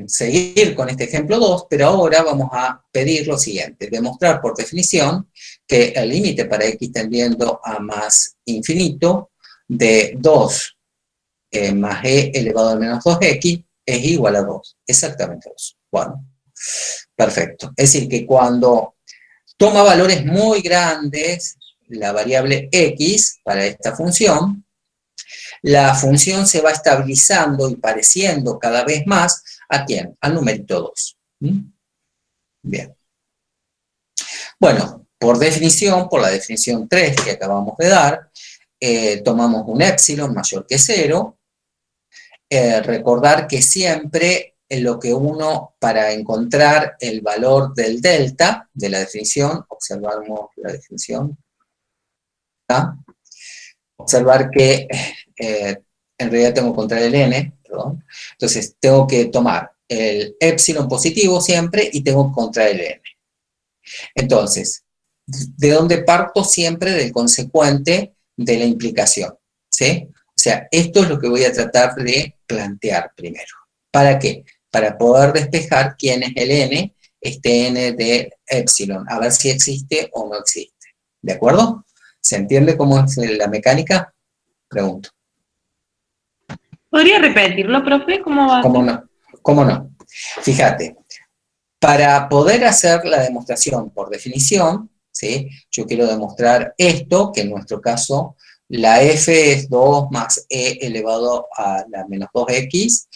seguir con este ejemplo 2, pero ahora vamos a pedir lo siguiente. Demostrar por definición que el límite para x tendiendo a más infinito de 2 más e elevado a menos 2x es igual a 2. Exactamente 2. Bueno, perfecto. Es decir, que cuando toma valores muy grandes, la variable x para esta función, la función se va estabilizando y pareciendo cada vez más ¿a quién? Al numerito 2. Bien. Bueno, por definición, por la definición 3 que acabamos de dar, tomamos un épsilon mayor que 0. Recordar que siempre lo que uno, para encontrar el valor del delta de la definición, observamos la definición, observar que en realidad tengo que encontrar el n, perdón. Entonces tengo que tomar el épsilon positivo siempre y tengo que encontrar el n. Entonces, ¿de dónde parto? Siempre del consecuente de la implicación, ¿sí? O sea, esto es lo que voy a tratar de plantear primero. ¿Para qué? Para poder despejar quién es el n, este n de épsilon, a ver si existe o no existe. ¿De acuerdo? ¿Se entiende cómo es la mecánica? Pregunto. ¿Podría repetirlo, profe? ¿Cómo va? ¿Cómo no? ¿Cómo no? Fíjate, para poder hacer la demostración por definición, ¿sí? Yo quiero demostrar esto, que en nuestro caso la f es 2 más e elevado a la menos 2x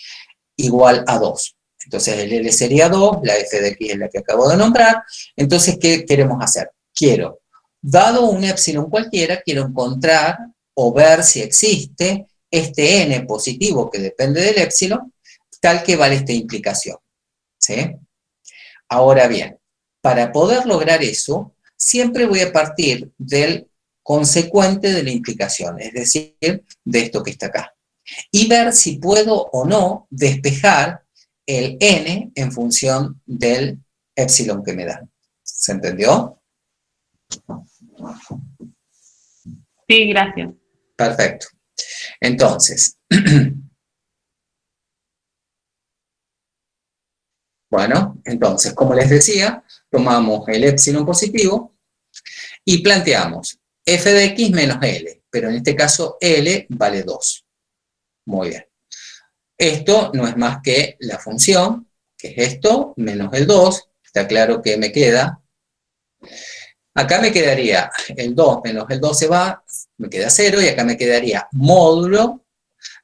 igual a 2. Entonces el L sería 2, la f de x es la que acabo de nombrar. Entonces, ¿qué queremos hacer? Quiero, dado un épsilon cualquiera, quiero encontrar o ver si existe este n positivo que depende del épsilon, tal que vale esta implicación. ¿Sí? Ahora bien, para poder lograr eso, siempre voy a partir del consecuente de la implicación, es decir, de esto que está acá. Y ver si puedo o no despejar el n en función del épsilon que me dan. ¿Se entendió? Sí, gracias. Perfecto. Entonces, bueno, entonces, como les decía, tomamos el épsilon positivo y planteamos f de x menos L, pero en este caso L vale 2. Muy bien. Esto no es más que la función, que es esto, menos el 2. Está claro que me queda. Acá me quedaría el 2 menos el 2 se va, me queda 0, y acá me quedaría módulo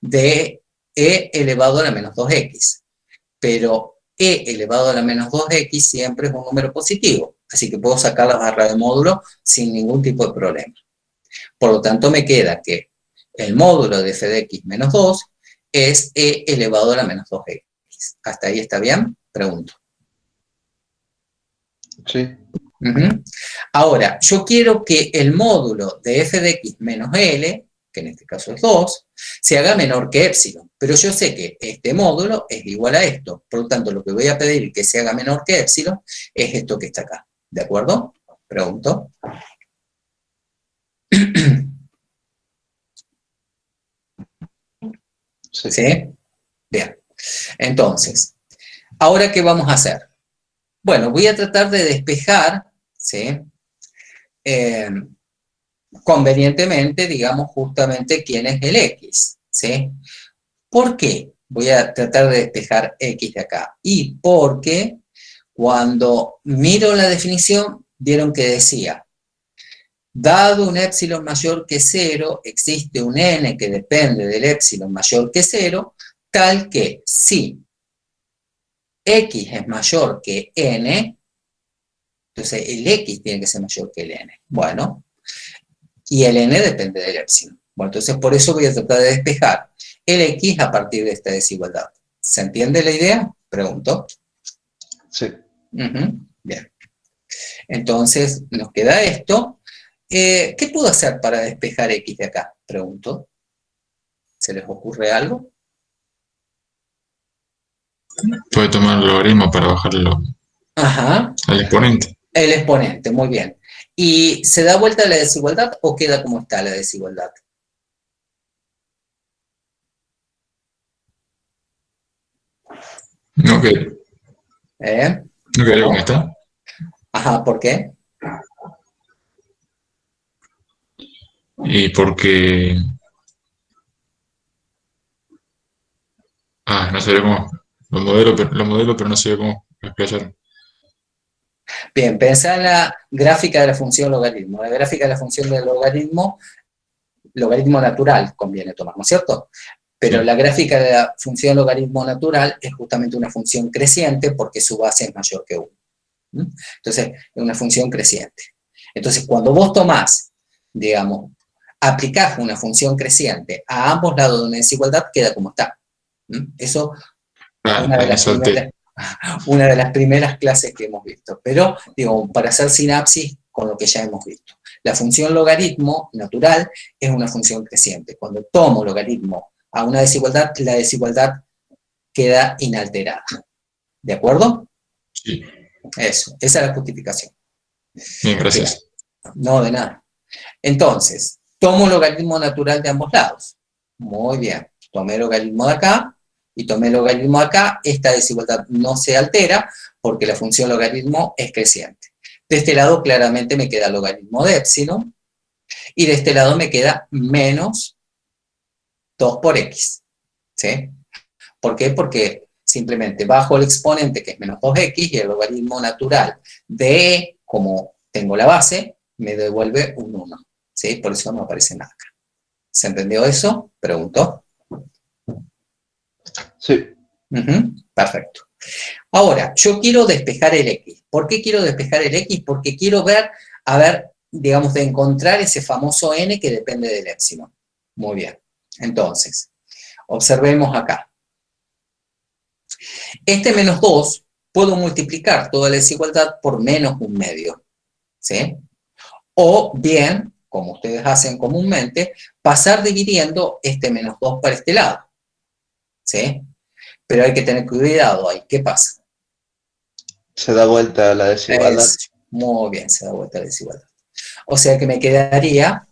de e elevado a la menos 2x. Pero e elevado a la menos 2x siempre es un número positivo, así que puedo sacar la barra de módulo sin ningún tipo de problema. Por lo tanto, me queda que el módulo de f de x menos 2 es e elevado a la menos 2x. ¿Hasta ahí está bien? Pregunto. Sí. Ahora, yo quiero que el módulo de f de x menos L, que en este caso es 2, se haga menor que epsilon. Pero yo sé que este módulo es igual a esto. Por lo tanto, lo que voy a pedir que se haga menor que epsilon es esto que está acá. ¿De acuerdo? Pregunto. Sí. ¿Sí? Bien. Entonces, ¿ahora qué vamos a hacer? Bueno, voy a tratar de despejar, ¿sí? Convenientemente, digamos, justamente quién es el x, ¿sí? ¿Por qué voy a tratar de despejar x de acá? Y porque cuando miro la definición, vieron que decía, dado un epsilon mayor que 0, existe un n que depende del epsilon mayor que 0, tal que si x es mayor que n, entonces el x tiene que ser mayor que el n. Bueno, y el n depende del epsilon. Bueno, entonces por eso voy a tratar de despejar el x a partir de esta desigualdad. ¿Se entiende la idea? Pregunto. Sí. Bien. Entonces nos queda esto. ¿Qué puedo hacer para despejar x de acá? Pregunto. ¿Se les ocurre algo? Puede tomar el logaritmo para bajarlo Ajá. al exponente. El exponente, muy bien. ¿Y se da vuelta la desigualdad o queda como está la desigualdad? No que, ¿Eh? no quedaría ¿Cómo? como está. Ajá, ¿por qué? Y porque... no sabía cómo... Lo modelo, pero no sé cómo explayar. Bien, pensá en la gráfica de la función logaritmo. La gráfica de la función del logaritmo natural conviene tomar, ¿no es cierto? Pero Sí. la gráfica de la función logaritmo natural es justamente una función creciente porque su base es mayor que 1. Entonces, es una función creciente. Entonces, cuando vos tomás, digamos, aplicás una función creciente a ambos lados de una desigualdad, queda como está. Eso una de las primeras clases que hemos visto. Pero, digo, para hacer sinapsis con lo que ya hemos visto. La función logaritmo natural es una función creciente. Cuando tomo logaritmo a una desigualdad, la desigualdad queda inalterada. ¿De acuerdo? Sí. Eso, esa es la justificación. Bien, gracias. Bien. No, de nada. Entonces, tomo logaritmo natural de ambos lados. Muy bien. Tomé logaritmo de acá y tomé logaritmo de acá. Esta desigualdad no se altera porque la función logaritmo es creciente. De este lado claramente me queda logaritmo de epsilon y de este lado me queda menos 2 por x. ¿Sí? ¿Por qué? Porque simplemente bajo el exponente que es menos 2x y el logaritmo natural de e, como tengo la base, me devuelve un 1. ¿Sí? Por eso no aparece nada acá. ¿Se entendió eso? Pregunto. Sí. Perfecto. Ahora, yo quiero despejar el x. ¿Por qué quiero despejar el x? Porque quiero ver, digamos, de encontrar ese famoso n que depende del epsilon. Muy bien. Entonces, observemos acá. Este menos 2, puedo multiplicar toda la desigualdad por menos un medio. ¿Sí? O bien, como ustedes hacen comúnmente, pasar dividiendo este menos 2 para este lado. ¿Sí? Pero hay que tener cuidado ahí. ¿Qué pasa? Se da vuelta la desigualdad. Muy bien, se da vuelta la desigualdad. O sea que me quedaría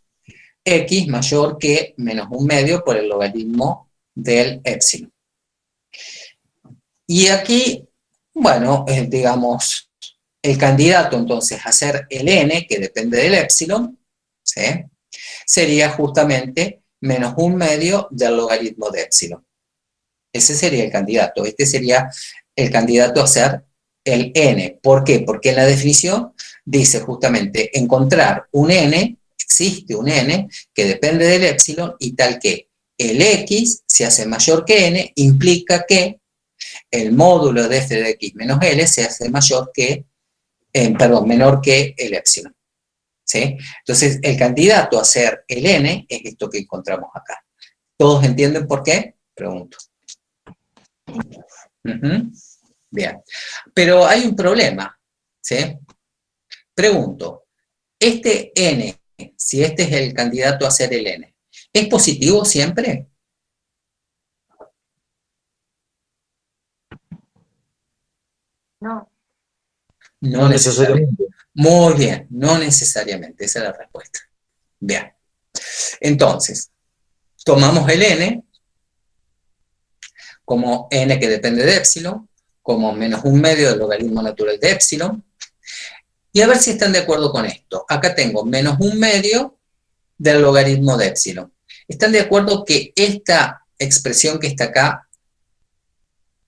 x mayor que menos un medio por el logaritmo del epsilon. Y aquí, bueno, digamos, el candidato entonces a ser el n, que depende del epsilon, ¿sí? Sería justamente menos un medio del logaritmo de epsilon. Ese sería el candidato. Este sería el candidato a ser el n. ¿Por qué? Porque en la definición dice justamente encontrar un n, existe un n, que depende del epsilon y tal que el x se hace mayor que n, implica que el módulo de f de x menos l se hace menor que el epsilon. ¿Sí? Entonces, el candidato a ser el n es esto que encontramos acá. ¿Todos entienden por qué? Pregunto. Ujú. Bien. Pero hay un problema, ¿sí? Pregunto, este n, si este es el candidato a ser el n, ¿es positivo siempre? No. No necesariamente. Muy bien, no necesariamente, esa es la respuesta. Bien. Entonces, tomamos el n como n que depende de epsilon, como menos un medio del logaritmo natural de epsilon, y a ver si están de acuerdo con esto. Acá tengo menos un medio del logaritmo de epsilon. ¿Están de acuerdo que esta expresión que está acá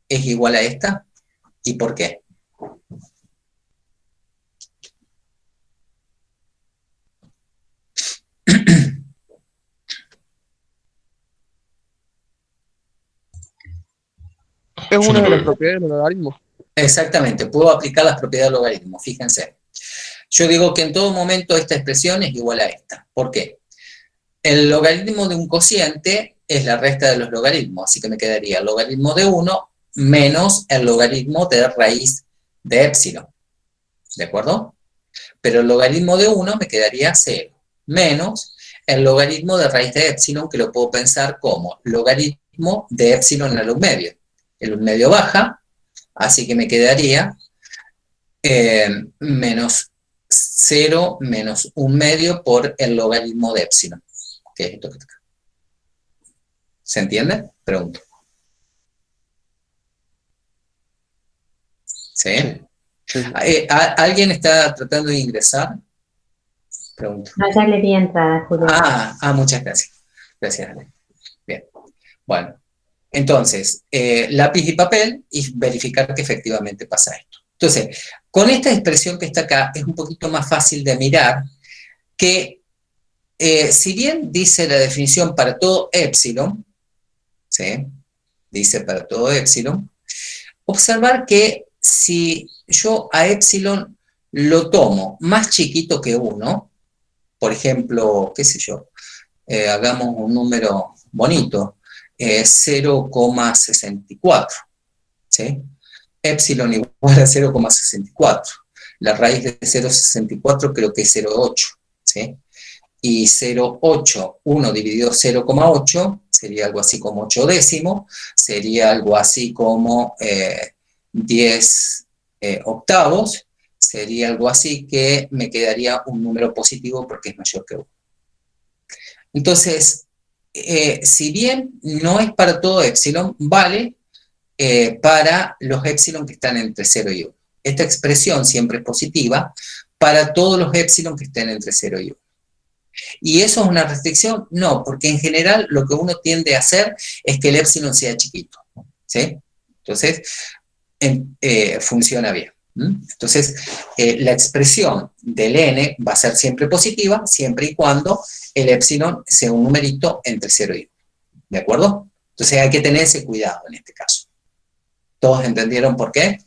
es igual a esta? ¿Y por qué? Es Yo una no de lo las veo. propiedades del logaritmo. Exactamente, puedo aplicar las propiedades del logaritmo, fíjense. Yo digo que en todo momento esta expresión es igual a esta. ¿Por qué? El logaritmo de un cociente es la resta de los logaritmos, así que me quedaría el logaritmo de 1 menos el logaritmo de raíz de epsilon. ¿De acuerdo? Pero el logaritmo de 1 me quedaría 0, menos el logaritmo de raíz de epsilon, que lo puedo pensar como logaritmo de epsilon al 1 medio. El 1 medio baja, así que me quedaría menos 0 menos 1 medio por el logaritmo de epsilon, que es esto que está acá. ¿Se entiende? Pregunto. ¿Sí? Sí. ¿Alguien está tratando de ingresar? Pregunto. No, ya le di entrada, Julio. Muchas gracias. Gracias, Ale. Bien. Bueno, entonces, lápiz y papel y verificar que efectivamente pasa esto. Entonces, con esta expresión que está acá es un poquito más fácil de mirar que si bien dice la definición para todo epsilon, ¿sí? Dice para todo epsilon, observar que si yo a epsilon lo tomo más chiquito que 1, por ejemplo, qué sé yo, hagamos un número bonito, 0,64, ¿sí? Epsilon igual a 0,64. La raíz de 0,64 creo que es 0,8, ¿sí? Y 0,8, 1 dividido 0,8, sería algo así como 8 décimos, sería algo así como 10 octavos, sería algo así que me quedaría un número positivo porque es mayor que 1. Entonces, si bien no es para todo epsilon, vale para los epsilon que están entre 0 y 1. Esta expresión siempre es positiva para todos los epsilon que estén entre 0 y 1. ¿Y eso es una restricción? No, porque en general lo que uno tiende a hacer es que el epsilon sea chiquito, ¿sí? Entonces, funciona bien. Entonces, la expresión del n va a ser siempre positiva, siempre y cuando el epsilon sea un numerito entre 0 y 1. ¿De acuerdo? Entonces hay que tener ese cuidado en este caso. ¿Todos entendieron por qué?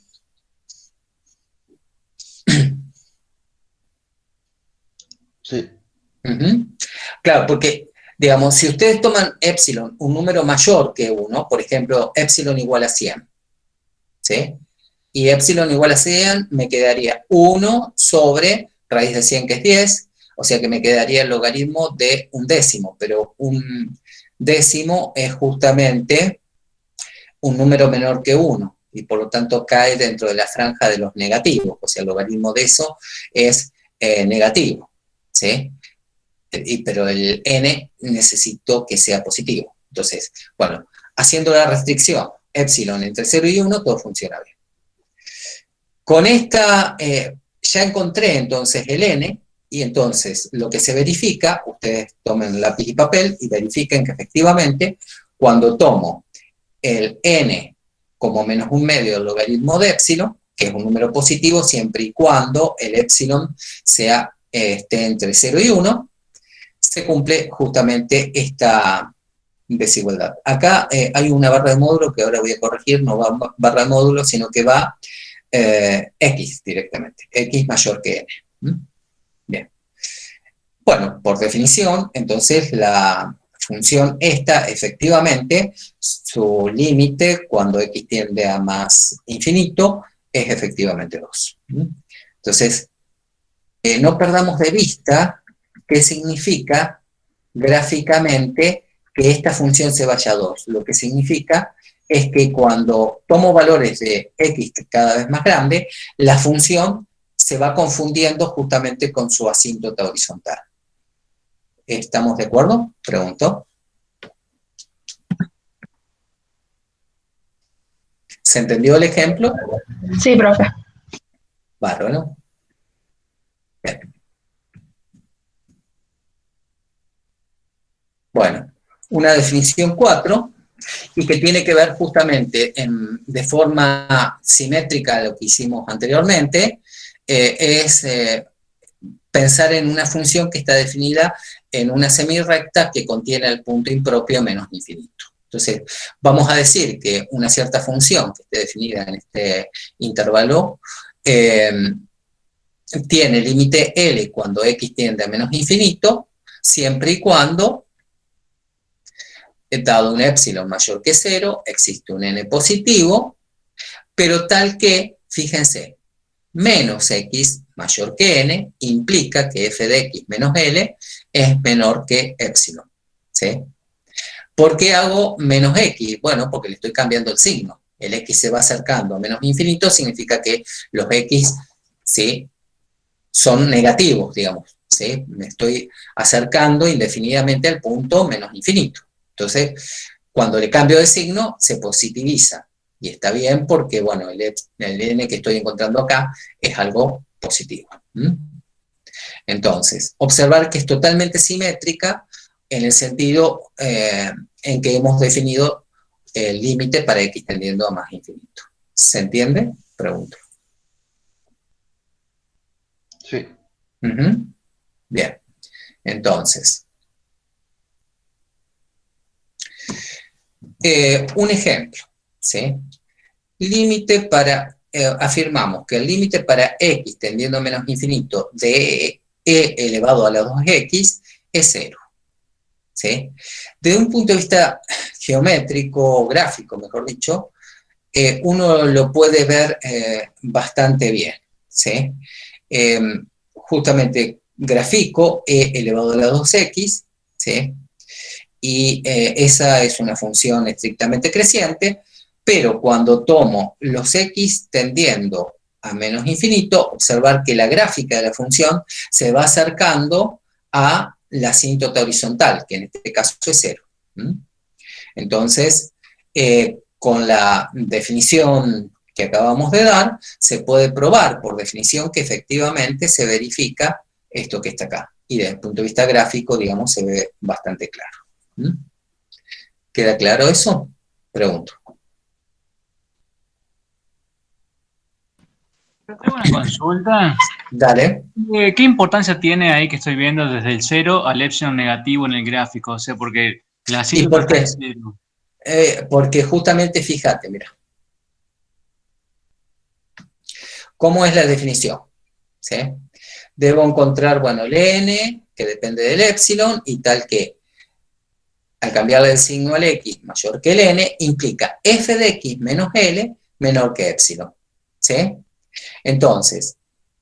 Sí. Claro, porque, digamos, si ustedes toman epsilon, un número mayor que 1, por ejemplo, epsilon igual a 100, ¿sí? Y epsilon igual a 100 me quedaría 1 sobre raíz de 100, que es 10, o sea que me quedaría el logaritmo de un décimo, pero un décimo es justamente un número menor que 1, y por lo tanto cae dentro de la franja de los negativos, o sea, el logaritmo de eso es negativo, ¿sí? Pero el n necesito que sea positivo. Entonces, bueno, haciendo la restricción epsilon entre 0 y 1, todo funciona bien. Con esta, ya encontré entonces el n, y entonces lo que se verifica, ustedes tomen lápiz y papel y verifiquen que efectivamente, cuando tomo el n como menos un medio del logaritmo de epsilon, que es un número positivo siempre y cuando el epsilon sea, esté entre 0 y 1, se cumple justamente esta desigualdad. Acá hay una barra de módulo que ahora voy a corregir, no va barra de módulo, sino que va x directamente, x mayor que n. Bien. Bueno, por definición, entonces la función esta, efectivamente, su límite cuando x tiende a más infinito es efectivamente 2. Entonces, no perdamos de vista qué significa gráficamente que esta función se vaya a 2. Lo que significa es que cuando tomo valores de x cada vez más grande, la función se va confundiendo justamente con su asíntota horizontal. ¿Estamos de acuerdo? Pregunto. ¿Se entendió el ejemplo? Sí, profe. Bárbaro. Bien. Bueno, una definición 4, y que tiene que ver justamente de forma simétrica a lo que hicimos anteriormente, es pensar en una función que está definida en una semirrecta que contiene el punto impropio menos infinito. Entonces, vamos a decir que una cierta función que esté definida en este intervalo tiene límite L cuando x tiende a menos infinito, siempre y cuando, dado un epsilon mayor que 0, existe un n positivo, pero tal que, fíjense, menos x mayor que n implica que f de x menos L es menor que epsilon. ¿Sí? ¿Por qué hago menos x? Bueno, porque le estoy cambiando el signo. El x se va acercando a menos infinito, significa que los x, ¿sí?, son negativos, digamos. ¿Sí? Me estoy acercando indefinidamente al punto menos infinito. Entonces, cuando le cambio de signo, se positiviza. Y está bien porque, bueno, el n que estoy encontrando acá es algo positivo. Entonces, observar que es totalmente simétrica en el sentido en que hemos definido el límite para x tendiendo a más infinito. ¿Se entiende? Pregunto. Sí. Bien. Entonces, un ejemplo, ¿sí? Límite para, afirmamos que el límite para x tendiendo a menos infinito de e elevado a la 2x es 0. ¿Sí? Desde un punto de vista geométrico, gráfico, mejor dicho, uno lo puede ver bastante bien. ¿Sí? Justamente grafico e elevado a la 2x, ¿sí? Y esa es una función estrictamente creciente, pero cuando tomo los x tendiendo a menos infinito, observar que la gráfica de la función se va acercando a la asíntota horizontal, que en este caso es 0. Entonces, con la definición que acabamos de dar, se puede probar por definición que efectivamente se verifica esto que está acá. Y desde el punto de vista gráfico, digamos, se ve bastante claro. ¿Queda claro eso? Pregunto. Tengo una consulta. Dale. ¿Qué importancia tiene ahí que estoy viendo desde el 0 al epsilon negativo en el gráfico? O sea, porque la ¿Y por qué? es 0. Porque justamente, fíjate, mira. ¿Cómo es la definición? ¿Sí? Debo encontrar, bueno, el n, que depende del epsilon, y tal que al cambiarle el signo al x mayor que el n, implica f de x menos l menor que epsilon. ¿Sí? Entonces,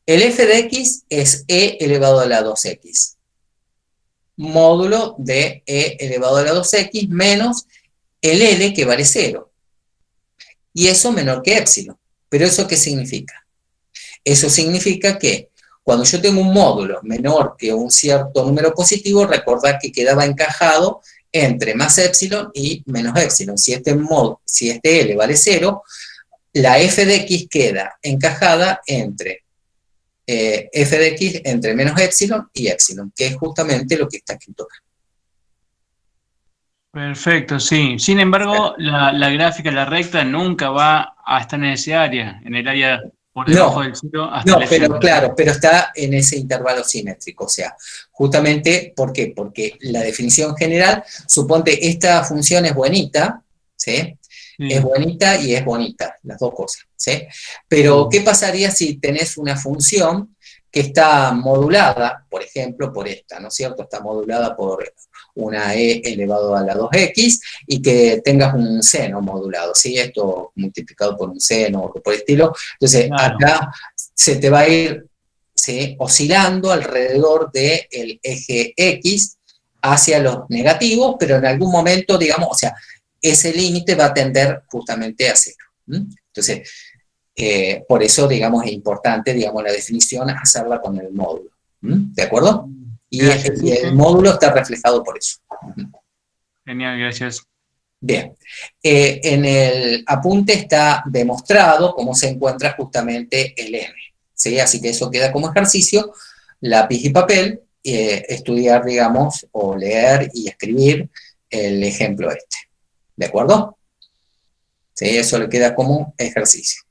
el f de x es e elevado a la 2x, módulo de e elevado a la 2x menos el l, que vale 0. Y eso menor que epsilon. ¿Pero eso qué significa? Eso significa que cuando yo tengo un módulo menor que un cierto número positivo, recordad que quedaba encajado entre más epsilon y menos epsilon. Si este L vale 0, la f de x queda encajada entre f de x entre menos epsilon y epsilon, que es justamente lo que está escrito acá. Perfecto, sí. Sin embargo, la gráfica, la recta, nunca va a estar en ese área, en el área por debajo del 0 hasta el epsilon. Pero claro, pero está en ese intervalo simétrico, o sea, justamente, ¿por qué? Porque la definición general, suponte, esta función es buenita, ¿sí? Es bonita y es bonita, las dos cosas, ¿sí? Pero, ¿qué pasaría si tenés una función que está modulada, por ejemplo, por esta, ¿no es cierto? Está modulada por una e elevado a la 2x, y que tengas un seno modulado, ¿sí? Esto multiplicado por un seno o por el estilo. Entonces, Claro. acá se te va a ir, ¿sí?, oscilando alrededor del eje X hacia los negativos, pero en algún momento, digamos, o sea, ese límite va a tender justamente a cero. Entonces, por eso, digamos, es importante, digamos, la definición, hacerla con el módulo. ¿De acuerdo? Y Gracias. el módulo está reflejado por eso. Genial, gracias. Bien. En el apunte está demostrado cómo se encuentra justamente el M, ¿sí? Así que eso queda como ejercicio, lápiz y papel, estudiar, digamos, o leer y escribir el ejemplo este. ¿De acuerdo? ¿Sí? Eso le queda como ejercicio.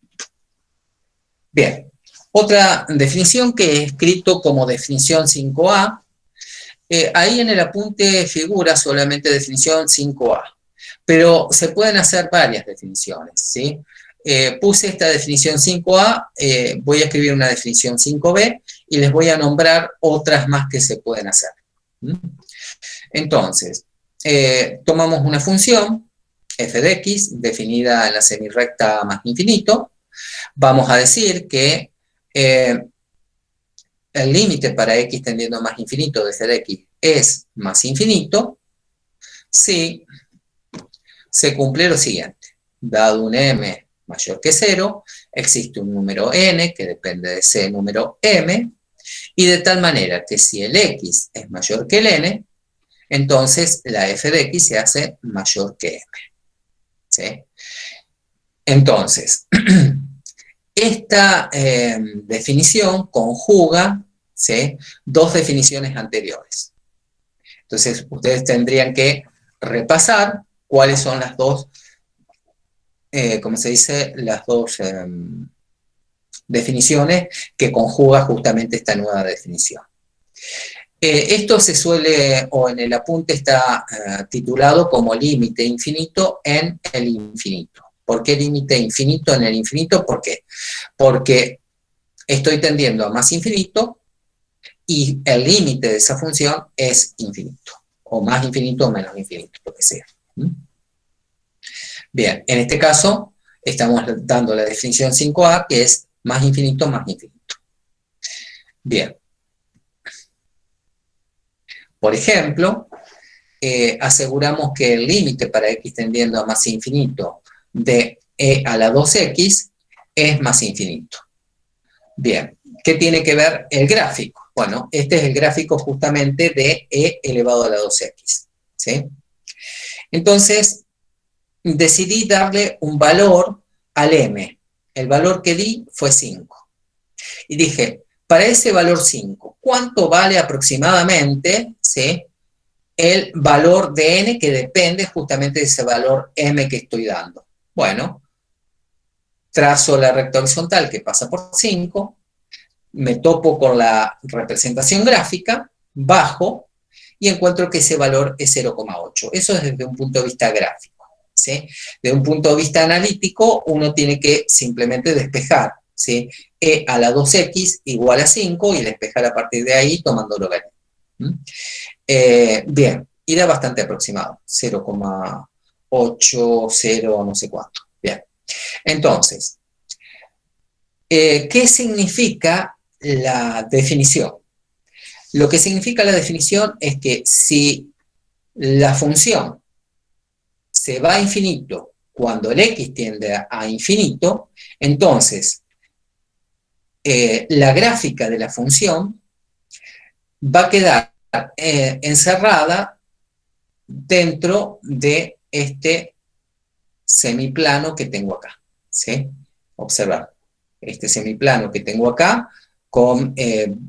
Bien. Otra definición que he escrito como definición 5A, ahí en el apunte figura solamente definición 5A, pero se pueden hacer varias definiciones, ¿sí? Puse esta definición 5A, voy a escribir una definición 5B y les voy a nombrar otras más que se pueden hacer. Entonces, tomamos una función, f de x, definida en la semirrecta más infinito. Vamos a decir que el límite para x tendiendo a más infinito de f de x es más infinito si se cumple lo siguiente. Dado un m mayor que 0, existe un número n que depende de ese número m, y de tal manera que si el x es mayor que el n, entonces la f de x se hace mayor que m. ¿Sí? Entonces, esta definición conjuga, ¿sí?, dos definiciones anteriores. Entonces, ustedes tendrían que repasar cuáles son las dos, ¿cómo se dice?, las dos definiciones que conjuga justamente esta nueva definición. Esto se suele, o en el apunte está titulado como límite infinito en el infinito. ¿Por qué límite infinito en el infinito? ¿Por qué? Porque estoy tendiendo a más infinito y el límite de esa función es infinito, o más infinito o menos infinito, lo que sea. Bien, en este caso estamos dando la definición 5A, que es más infinito más infinito. Bien. Por ejemplo, aseguramos que el límite para x tendiendo a más infinito de e a la 2x es más infinito. Bien, ¿qué tiene que ver el gráfico? Bueno, este es el gráfico justamente de e elevado a la 2x, ¿sí? Entonces, decidí darle un valor al m. El valor que di fue 5. Y dije, para ese valor 5, ¿cuánto vale aproximadamente, ¿sí?, el valor de n que depende justamente de ese valor m que estoy dando? Bueno, trazo la recta horizontal que pasa por 5, me topo con la representación gráfica, bajo, y encuentro que ese valor es 0,8. Eso es desde un punto de vista gráfico, ¿sí? De un punto de vista analítico, uno tiene que simplemente despejar, ¿sí?, e a la 2x igual a 5 y despejar a partir de ahí tomando logaritmo. Bien, y da bastante aproximado, 0,8, 0, no sé cuánto. Bien, entonces, ¿qué significa la definición? Lo que significa la definición es que si la función se va a infinito cuando el x tiende a infinito, entonces la gráfica de la función va a quedar encerrada dentro de este semiplano que tengo acá, ¿sí? Observar, este semiplano que tengo acá con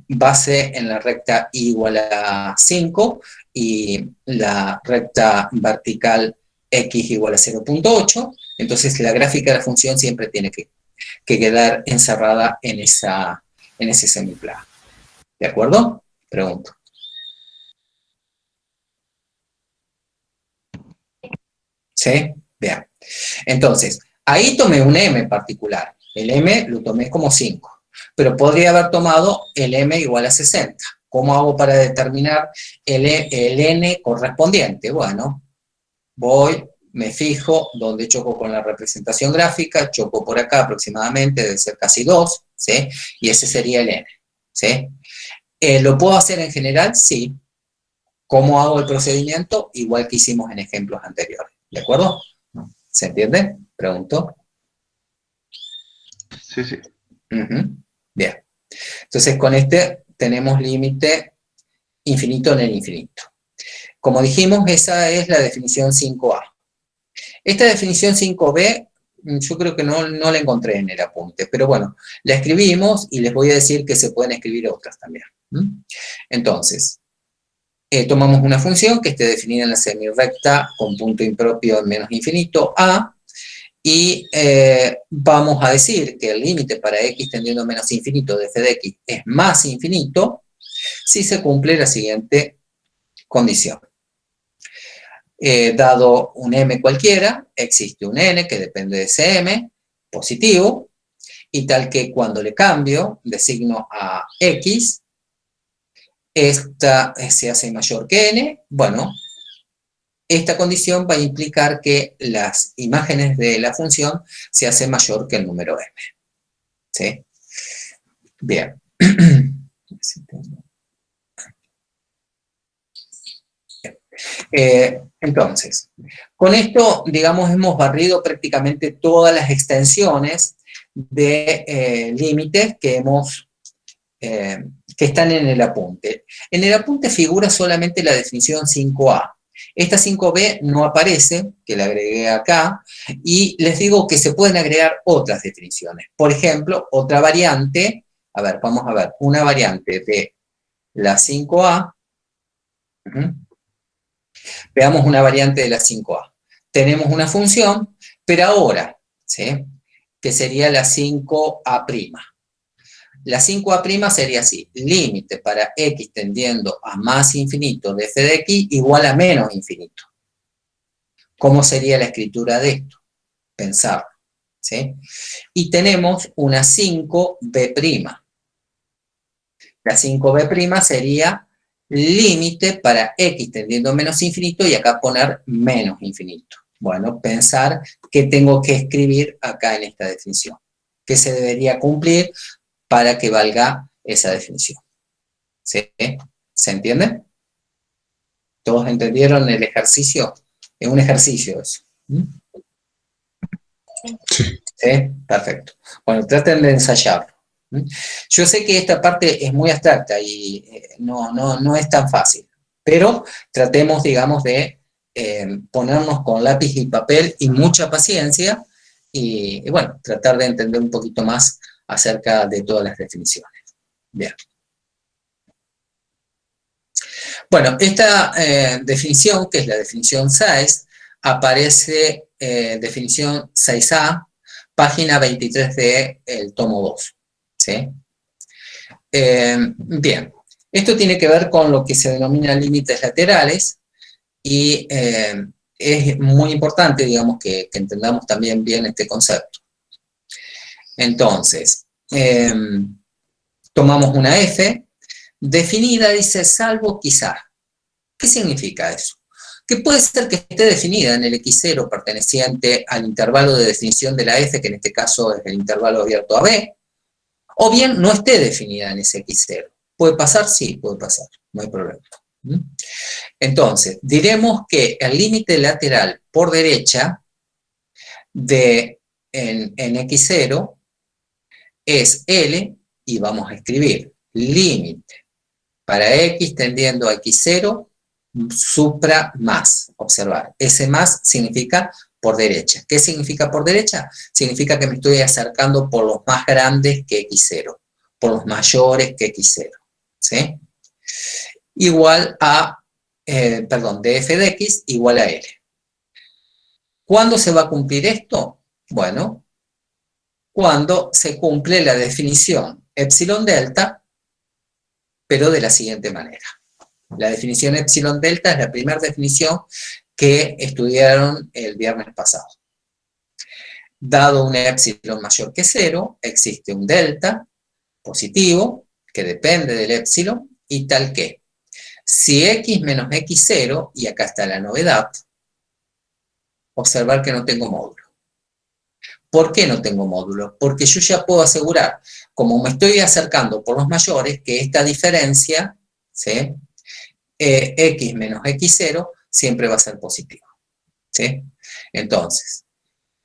base en la recta y igual a 5 y la recta vertical x igual a 0,8, entonces la gráfica de la función siempre tiene que quedar encerrada en ese semiplano. ¿De acuerdo? Pregunto. ¿Sí? Bien. Entonces, ahí tomé un m particular. El m lo tomé como 5. Pero podría haber tomado el m igual a 60. ¿Cómo hago para determinar el n correspondiente? Bueno, voy, me fijo donde choco con la representación gráfica, choco por acá aproximadamente, debe ser casi 2, ¿sí? Y ese sería el n, ¿sí? ¿Lo puedo hacer en general? Sí. ¿Cómo hago el procedimiento? Igual que hicimos en ejemplos anteriores, ¿de acuerdo? ¿Se entiende? Pregunto. Sí, sí. Bien. Entonces, con este tenemos límite infinito en el infinito. Como dijimos, esa es la definición 5A. Esta definición 5B, yo creo que no la encontré en el apunte, pero bueno, la escribimos y les voy a decir que se pueden escribir otras también. Entonces, tomamos una función que esté definida en la semirrecta con punto impropio en menos infinito, A, y vamos a decir que el límite para x tendiendo a menos infinito de f de x es más infinito si se cumple la siguiente condición. Dado un m cualquiera, existe un n que depende de ese m, positivo, y tal que cuando le cambio de signo a x, esta se hace mayor que n, bueno, esta condición va a implicar que las imágenes de la función se hacen mayor que el número m. ¿Sí? Bien. Entonces, con esto, digamos, hemos barrido prácticamente todas las extensiones de límites que están en el apunte. En el apunte figura solamente la definición 5A. Esta 5B no aparece, que la agregué acá, y les digo que se pueden agregar otras definiciones. Por ejemplo, otra variante, a ver, vamos a ver, una variante de la 5A. Veamos una variante de la 5A. Tenemos una función, pero ahora, ¿sí?, que sería la 5A'. La 5A' sería así: límite para x tendiendo a más infinito de f de x igual a menos infinito. ¿Cómo sería la escritura de esto? Pensar, ¿sí? Y tenemos una 5B'. La 5B' sería límite para x tendiendo a menos infinito y acá poner menos infinito. Bueno, pensar qué tengo que escribir acá en esta definición. ¿Qué se debería cumplir para que valga esa definición? ¿Sí? ¿Se entiende? ¿Todos entendieron el ejercicio? Es un ejercicio eso. Sí. ¿Sí? Perfecto. Bueno, traten de ensayarlo. Yo sé que esta parte es muy abstracta y no es tan fácil, pero tratemos, digamos, de ponernos con lápiz y papel y mucha paciencia y bueno, tratar de entender un poquito más acerca de todas las definiciones. Bien. Bueno, esta definición, que es la definición 6, aparece definición 6A, página 23 del tomo 2. ¿Sí? Bien, esto tiene que ver con lo que se denomina límites laterales y es muy importante, digamos, que entendamos también bien este concepto. Entonces, tomamos una f definida, dice, salvo quizá. ¿Qué significa eso? Que puede ser que esté definida en el x0 perteneciente al intervalo de definición de la f, que en este caso es el intervalo abierto a b, o bien no esté definida en ese x0. ¿Puede pasar? Sí, puede pasar, no hay problema. Entonces, diremos que el límite lateral por derecha en x0 es L, y vamos a escribir límite para x tendiendo a x0 supra más. Observar, ese más significa por derecha. ¿Qué significa por derecha? Significa que me estoy acercando por los más grandes que x0, por los mayores que x0. ¿Sí? Igual a, df de x igual a L. ¿Cuándo se va a cumplir esto? Bueno, cuando se cumple la definición epsilon delta, pero de la siguiente manera. La definición epsilon delta es la primera definición que estudiaron el viernes pasado. Dado un epsilon mayor que 0, existe un delta positivo que depende del epsilon y tal que, si x menos x0, y acá está la novedad, observar que no tengo módulo. ¿Por qué no tengo módulo? Porque yo ya puedo asegurar, como me estoy acercando por los mayores, que esta diferencia, ¿sí? X menos x0 siempre va a ser positivo, ¿sí? Entonces,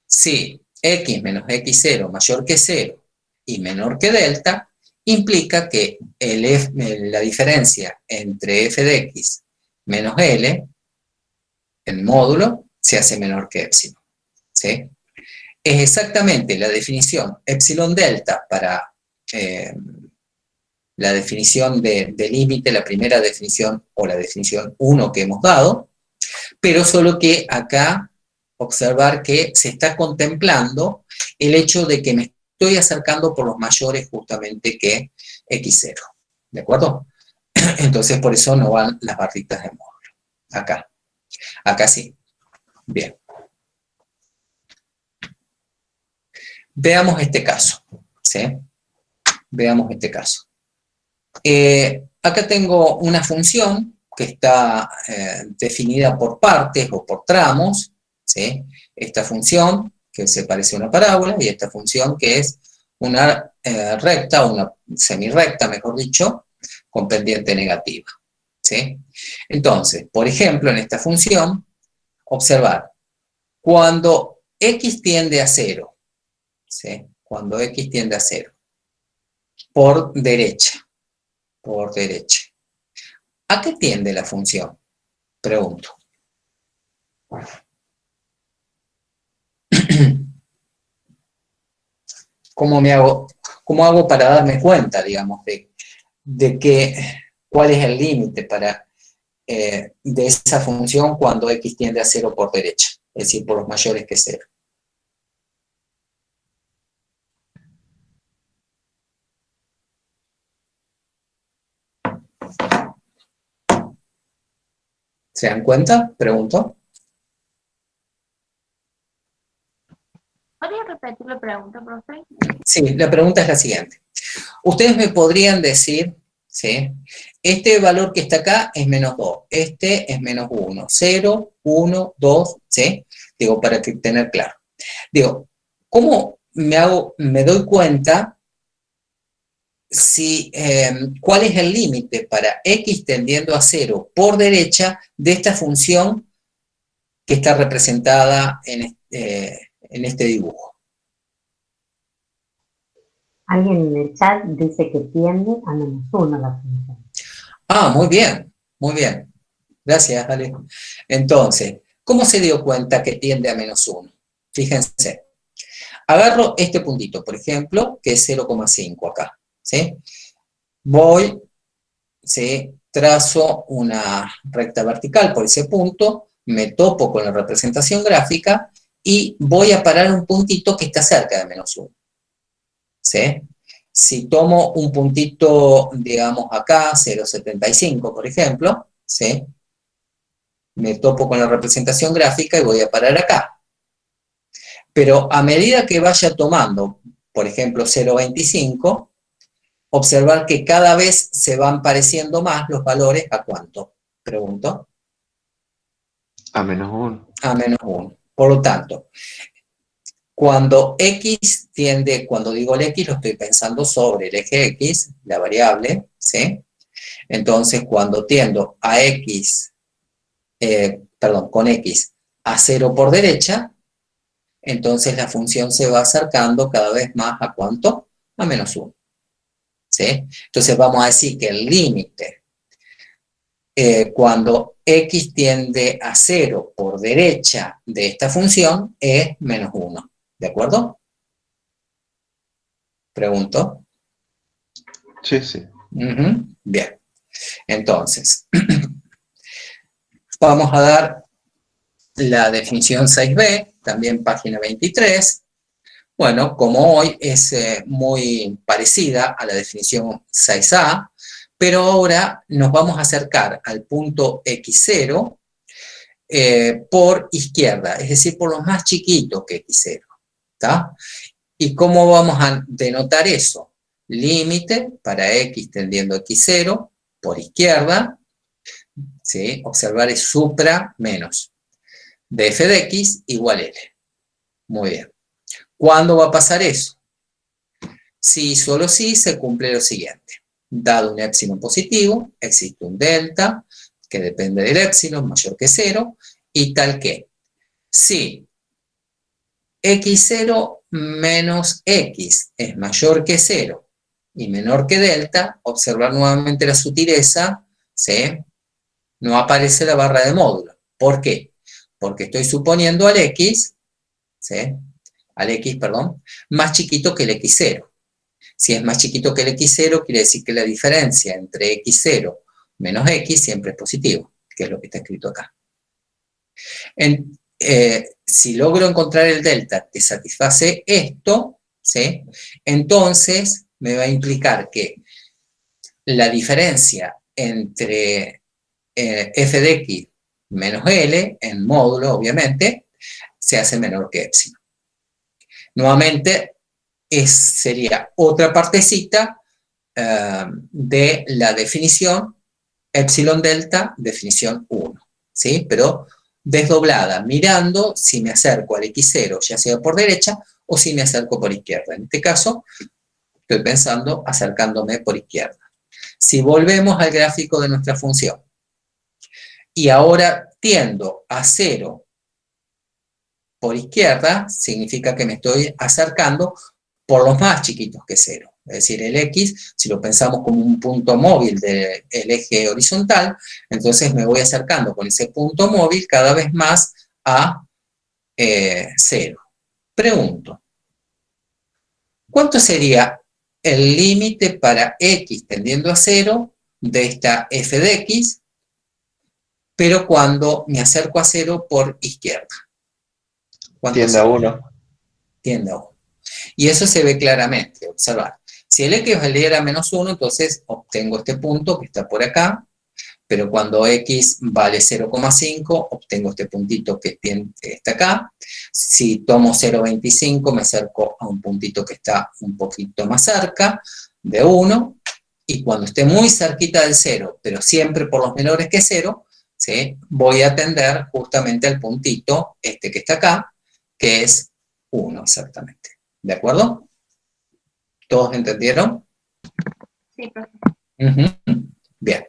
si x menos x0 mayor que 0 y menor que delta, implica que la diferencia entre f de x menos L, el módulo, se hace menor que epsilon, ¿sí? Es exactamente la definición epsilon delta para la definición de límite, la primera definición o la definición 1 que hemos dado, pero solo que acá observar que se está contemplando el hecho de que me estoy acercando por los mayores justamente que x0, ¿de acuerdo? Entonces por eso no van las barritas de módulo, acá sí, bien. Veamos este caso, ¿sí? Veamos este caso. Acá tengo una función que está definida por partes o por tramos, ¿sí? Esta función que se parece a una parábola y esta función que es una recta, una semirrecta, mejor dicho, con pendiente negativa, ¿sí? Entonces, por ejemplo, en esta función, observar, cuando x tiende a 0, ¿sí? Cuando x tiende a 0, por derecha, ¿a qué tiende la función? Pregunto. ¿Cómo hago para darme cuenta, digamos, cuál es el límite de esa función cuando x tiende a 0 por derecha? Es decir, por los mayores que 0. ¿Se dan cuenta? Pregunto. ¿Podría repetir la pregunta, profe? Sí, la pregunta es la siguiente. Ustedes me podrían decir, ¿sí? Este valor que está acá es menos 2, este es menos 1, 0, 1, 2, ¿sí? Digo, para tener claro. Digo, ¿cómo me doy cuenta cuál es el límite para x tendiendo a 0 por derecha de esta función que está representada en este dibujo? Alguien en el chat dice que tiende a -1 la función. Ah, muy bien, muy bien. Gracias, Ale. Entonces, ¿cómo se dio cuenta que tiende a -1? Fíjense. Agarro este puntito, por ejemplo, que es 0,5 acá, ¿sí? Voy, ¿sí? Trazo una recta vertical por ese punto, me topo con la representación gráfica y voy a parar un puntito que está cerca de -1. ¿Sí? Si tomo un puntito, digamos acá, 0,75 por ejemplo, ¿sí? Me topo con la representación gráfica y voy a parar acá. Pero a medida que vaya tomando, por ejemplo, 0,25, observar que cada vez se van pareciendo más los valores, ¿a cuánto? Pregunto. A -1. A -1. Por lo tanto, cuando x tiende, cuando digo el x, lo estoy pensando sobre el eje x, la variable, ¿sí? Entonces, cuando tiendo a x, con x a 0 por derecha, entonces la función se va acercando cada vez más ¿a cuánto? A -1. ¿Sí? Entonces vamos a decir que el límite, cuando x tiende a 0 por derecha de esta función, es -1. ¿De acuerdo? Pregunto. Sí, sí. Bien. Entonces, vamos a dar la definición 6b, también página 23. Bueno, como hoy es muy parecida a la definición 6a, pero ahora nos vamos a acercar al punto x0 por izquierda, es decir, por lo más chiquito que x0. ¿Está? ¿Y cómo vamos a denotar eso? Límite para x tendiendo a x0 por izquierda, ¿sí? Observar es supra menos de f de x igual L. Muy bien. ¿Cuándo va a pasar eso? Si solo si se cumple lo siguiente. Dado un épsilon positivo, existe un delta que depende del épsilon mayor que 0 y tal que si x0 menos x es mayor que 0 y menor que delta, observar nuevamente la sutileza, ¿sí? No aparece la barra de módulo. ¿Por qué? Porque estoy suponiendo al x, ¿sí? Al x, perdón, más chiquito que el x0. Si es más chiquito que el x0, quiere decir que la diferencia entre x0 menos x siempre es positivo, que es lo que está escrito acá. Si logro encontrar el delta que satisface esto, ¿sí? Entonces me va a implicar que la diferencia entre f de x menos L, en módulo obviamente, se hace menor que épsilon. Nuevamente, sería otra partecita de la definición epsilon delta, definición 1, ¿sí? Pero desdoblada, mirando si me acerco al x0, ya sea por derecha, o si me acerco por izquierda. En este caso, estoy pensando acercándome por izquierda. Si volvemos al gráfico de nuestra función, y ahora tiendo a 0 por izquierda, significa que me estoy acercando por los más chiquitos que 0. Es decir, el x, si lo pensamos como un punto móvil del eje horizontal, entonces me voy acercando con ese punto móvil cada vez más a 0. Pregunto, ¿cuánto sería el límite para x tendiendo a 0 de esta f de x, pero cuando me acerco a 0 por izquierda? Tiende a 1. Tiende a 1. Y eso se ve claramente, observar. Si el x valiera menos 1, entonces obtengo este punto que está por acá, pero cuando x vale 0,5, obtengo este puntito que está acá. Si tomo 0,25, me acerco a un puntito que está un poquito más cerca, de 1, y cuando esté muy cerquita del 0, pero siempre por los menores que 0, ¿sí? Voy a tender justamente al puntito este que está acá, que es 1 exactamente. ¿De acuerdo? ¿Todos entendieron? Sí, profe. Bien.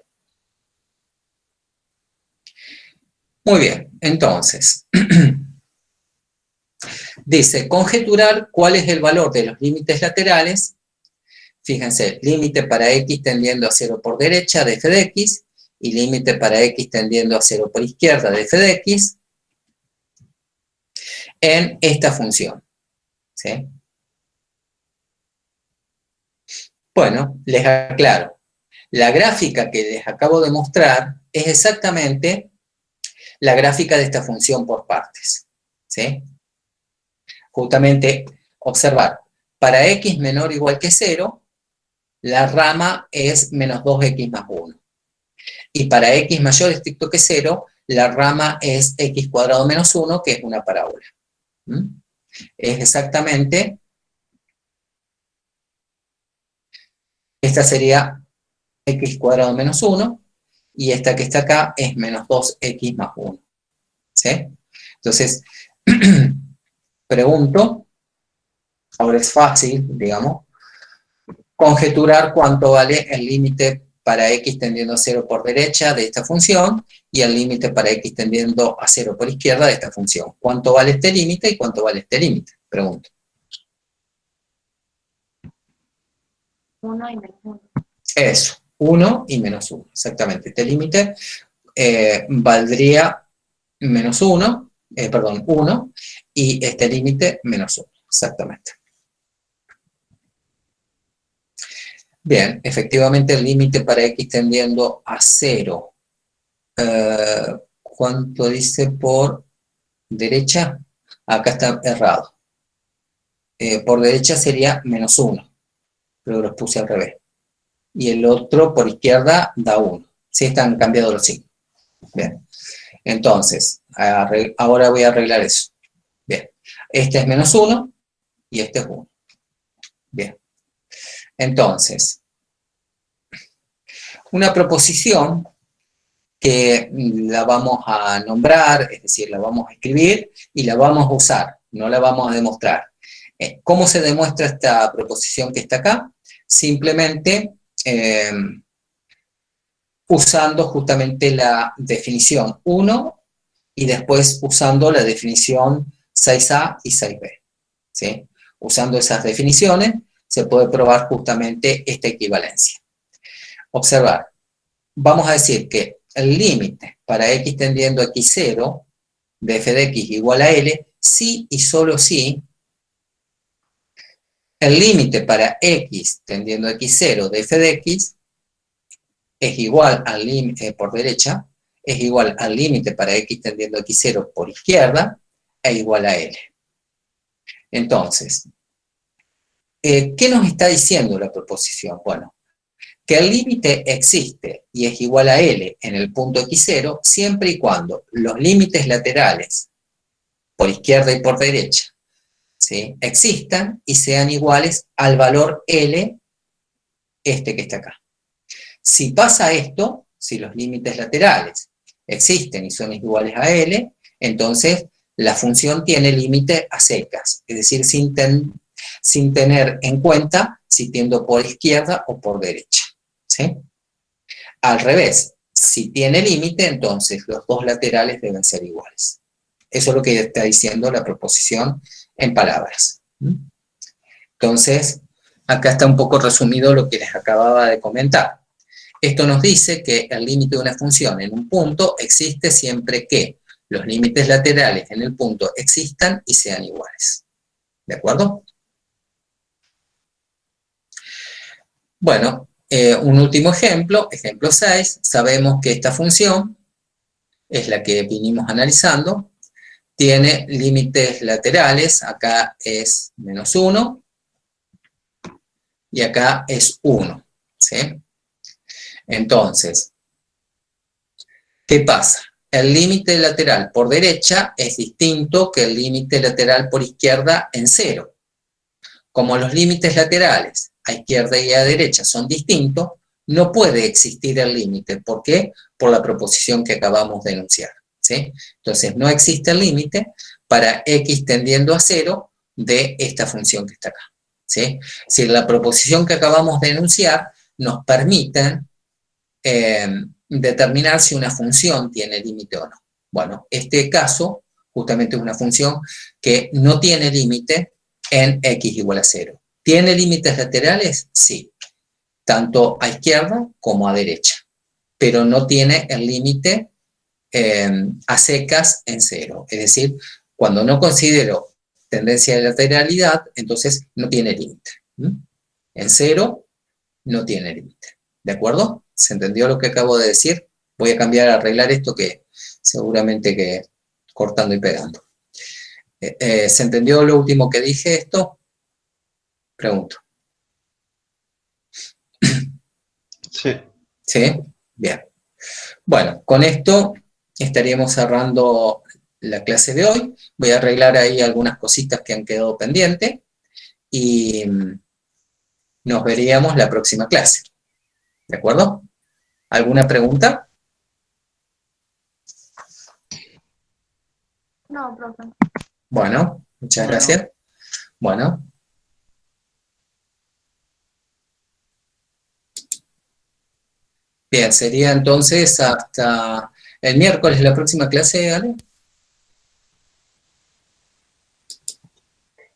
Muy bien, entonces, dice, conjeturar cuál es el valor de los límites laterales. Fíjense, límite para x tendiendo a 0 por derecha de f de x, y límite para x tendiendo a 0 por izquierda de f de x, en esta función. ¿Sí? Bueno, les aclaro. La gráfica que les acabo de mostrar es exactamente la gráfica de esta función por partes. ¿Sí? Justamente, observar, para x menor o igual que 0, la rama es menos 2x más 1. Y para x mayor o estricto que 0, la rama es x cuadrado menos 1, que es una parábola. Es exactamente, esta sería x cuadrado menos 1, y esta que está acá es menos 2x más 1. ¿Sí? Entonces, pregunto, ahora es fácil, digamos, conjeturar cuánto vale el límite para x tendiendo a 0 por derecha de esta función y el límite para x tendiendo a 0 por izquierda de esta función. ¿Cuánto vale este límite y cuánto vale este límite? Pregunto. 1 y menos 1. Eso, 1 y menos 1, exactamente. Este límite valdría menos 1, perdón, 1, y este límite menos 1, exactamente. Bien, efectivamente el límite para x tendiendo a 0, ¿cuánto dice por derecha? Acá está errado. Por derecha sería menos 1, pero los puse al revés. Y el otro por izquierda da 1. Sí, están cambiados los signos. Bien, entonces, ahora voy a arreglar eso. Bien, este es menos 1 y este es 1. Bien. Entonces, una proposición que la vamos a nombrar, es decir, la vamos a escribir y la vamos a usar, no la vamos a demostrar. ¿Cómo se demuestra esta proposición que está acá? Simplemente usando justamente la definición 1 y después usando la definición 6A y 6B. ¿Sí? Usando esas definiciones se puede probar justamente esta equivalencia. Observar, vamos a decir que el límite para x tendiendo a x0 de f de x igual a L, si y solo si el límite para x tendiendo a x0 de f de x es igual al límite por derecha, es igual al límite para x tendiendo a x0 por izquierda, e igual a L. Entonces, ¿qué nos está diciendo la proposición? Bueno, que el límite existe y es igual a L en el punto x0 siempre y cuando los límites laterales por izquierda y por derecha, ¿sí?, existan y sean iguales al valor L, este que está acá. Si pasa esto, si los límites laterales existen y son iguales a L, entonces la función tiene límite a secas, es decir, sin tener en cuenta si tiendo por izquierda o por derecha. ¿Sí? Al revés, si tiene límite, entonces los dos laterales deben ser iguales. Eso es lo que está diciendo la proposición en palabras. Entonces, acá está un poco resumido lo que les acababa de comentar. Esto nos dice que el límite de una función en un punto existe siempre que los límites laterales en el punto existan y sean iguales. ¿De acuerdo? Bueno, un último ejemplo, ejemplo 6, sabemos que esta función es la que vinimos analizando, tiene límites laterales, acá es -1 y acá es 1, ¿sí? Entonces, ¿qué pasa? El límite lateral por derecha es distinto que el límite lateral por izquierda en 0. Como los límites laterales a izquierda y a derecha son distintos, no puede existir el límite. ¿Por qué? Por la proposición que acabamos de enunciar, ¿sí? Entonces, no existe el límite para x tendiendo a 0 de esta función que está acá, ¿sí? Si la proposición que acabamos de enunciar nos permite determinar si una función tiene límite o no. Bueno, este caso justamente es una función que no tiene límite en x igual a 0. ¿Tiene límites laterales? Sí, tanto a izquierda como a derecha, pero no tiene el límite a secas en 0. Es decir, cuando no considero tendencia de lateralidad, entonces no tiene límite. En 0 no tiene límite. ¿De acuerdo? ¿Se entendió lo que acabo de decir? Voy a cambiar, a arreglar esto que seguramente que cortando y pegando. ¿Se entendió lo último que dije esto? Pregunto. Sí. ¿Sí? Bien. Bueno, con esto estaríamos cerrando la clase de hoy. Voy a arreglar ahí algunas cositas que han quedado pendientes y nos veríamos la próxima clase. ¿De acuerdo? ¿Alguna pregunta? No, profe. Bueno, muchas gracias. Bueno. Bien, sería entonces hasta el miércoles la próxima clase, ¿vale?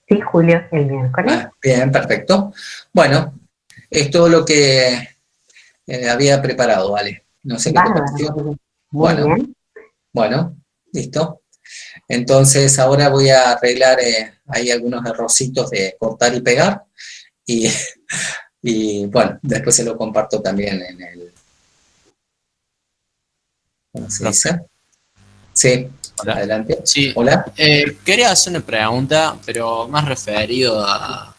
Sí, Julio, el miércoles. Bien, perfecto. Bueno, es todo lo que había preparado, ¿vale? No sé qué te pareció. Muy bien. Bueno, listo. Entonces ahora voy a arreglar ahí algunos errorcitos de cortar y pegar y bueno, después se lo comparto también en el... ¿Cómo se dice? Sí, hola. Adelante. Sí. Hola. Quería hacer una pregunta, pero más referido a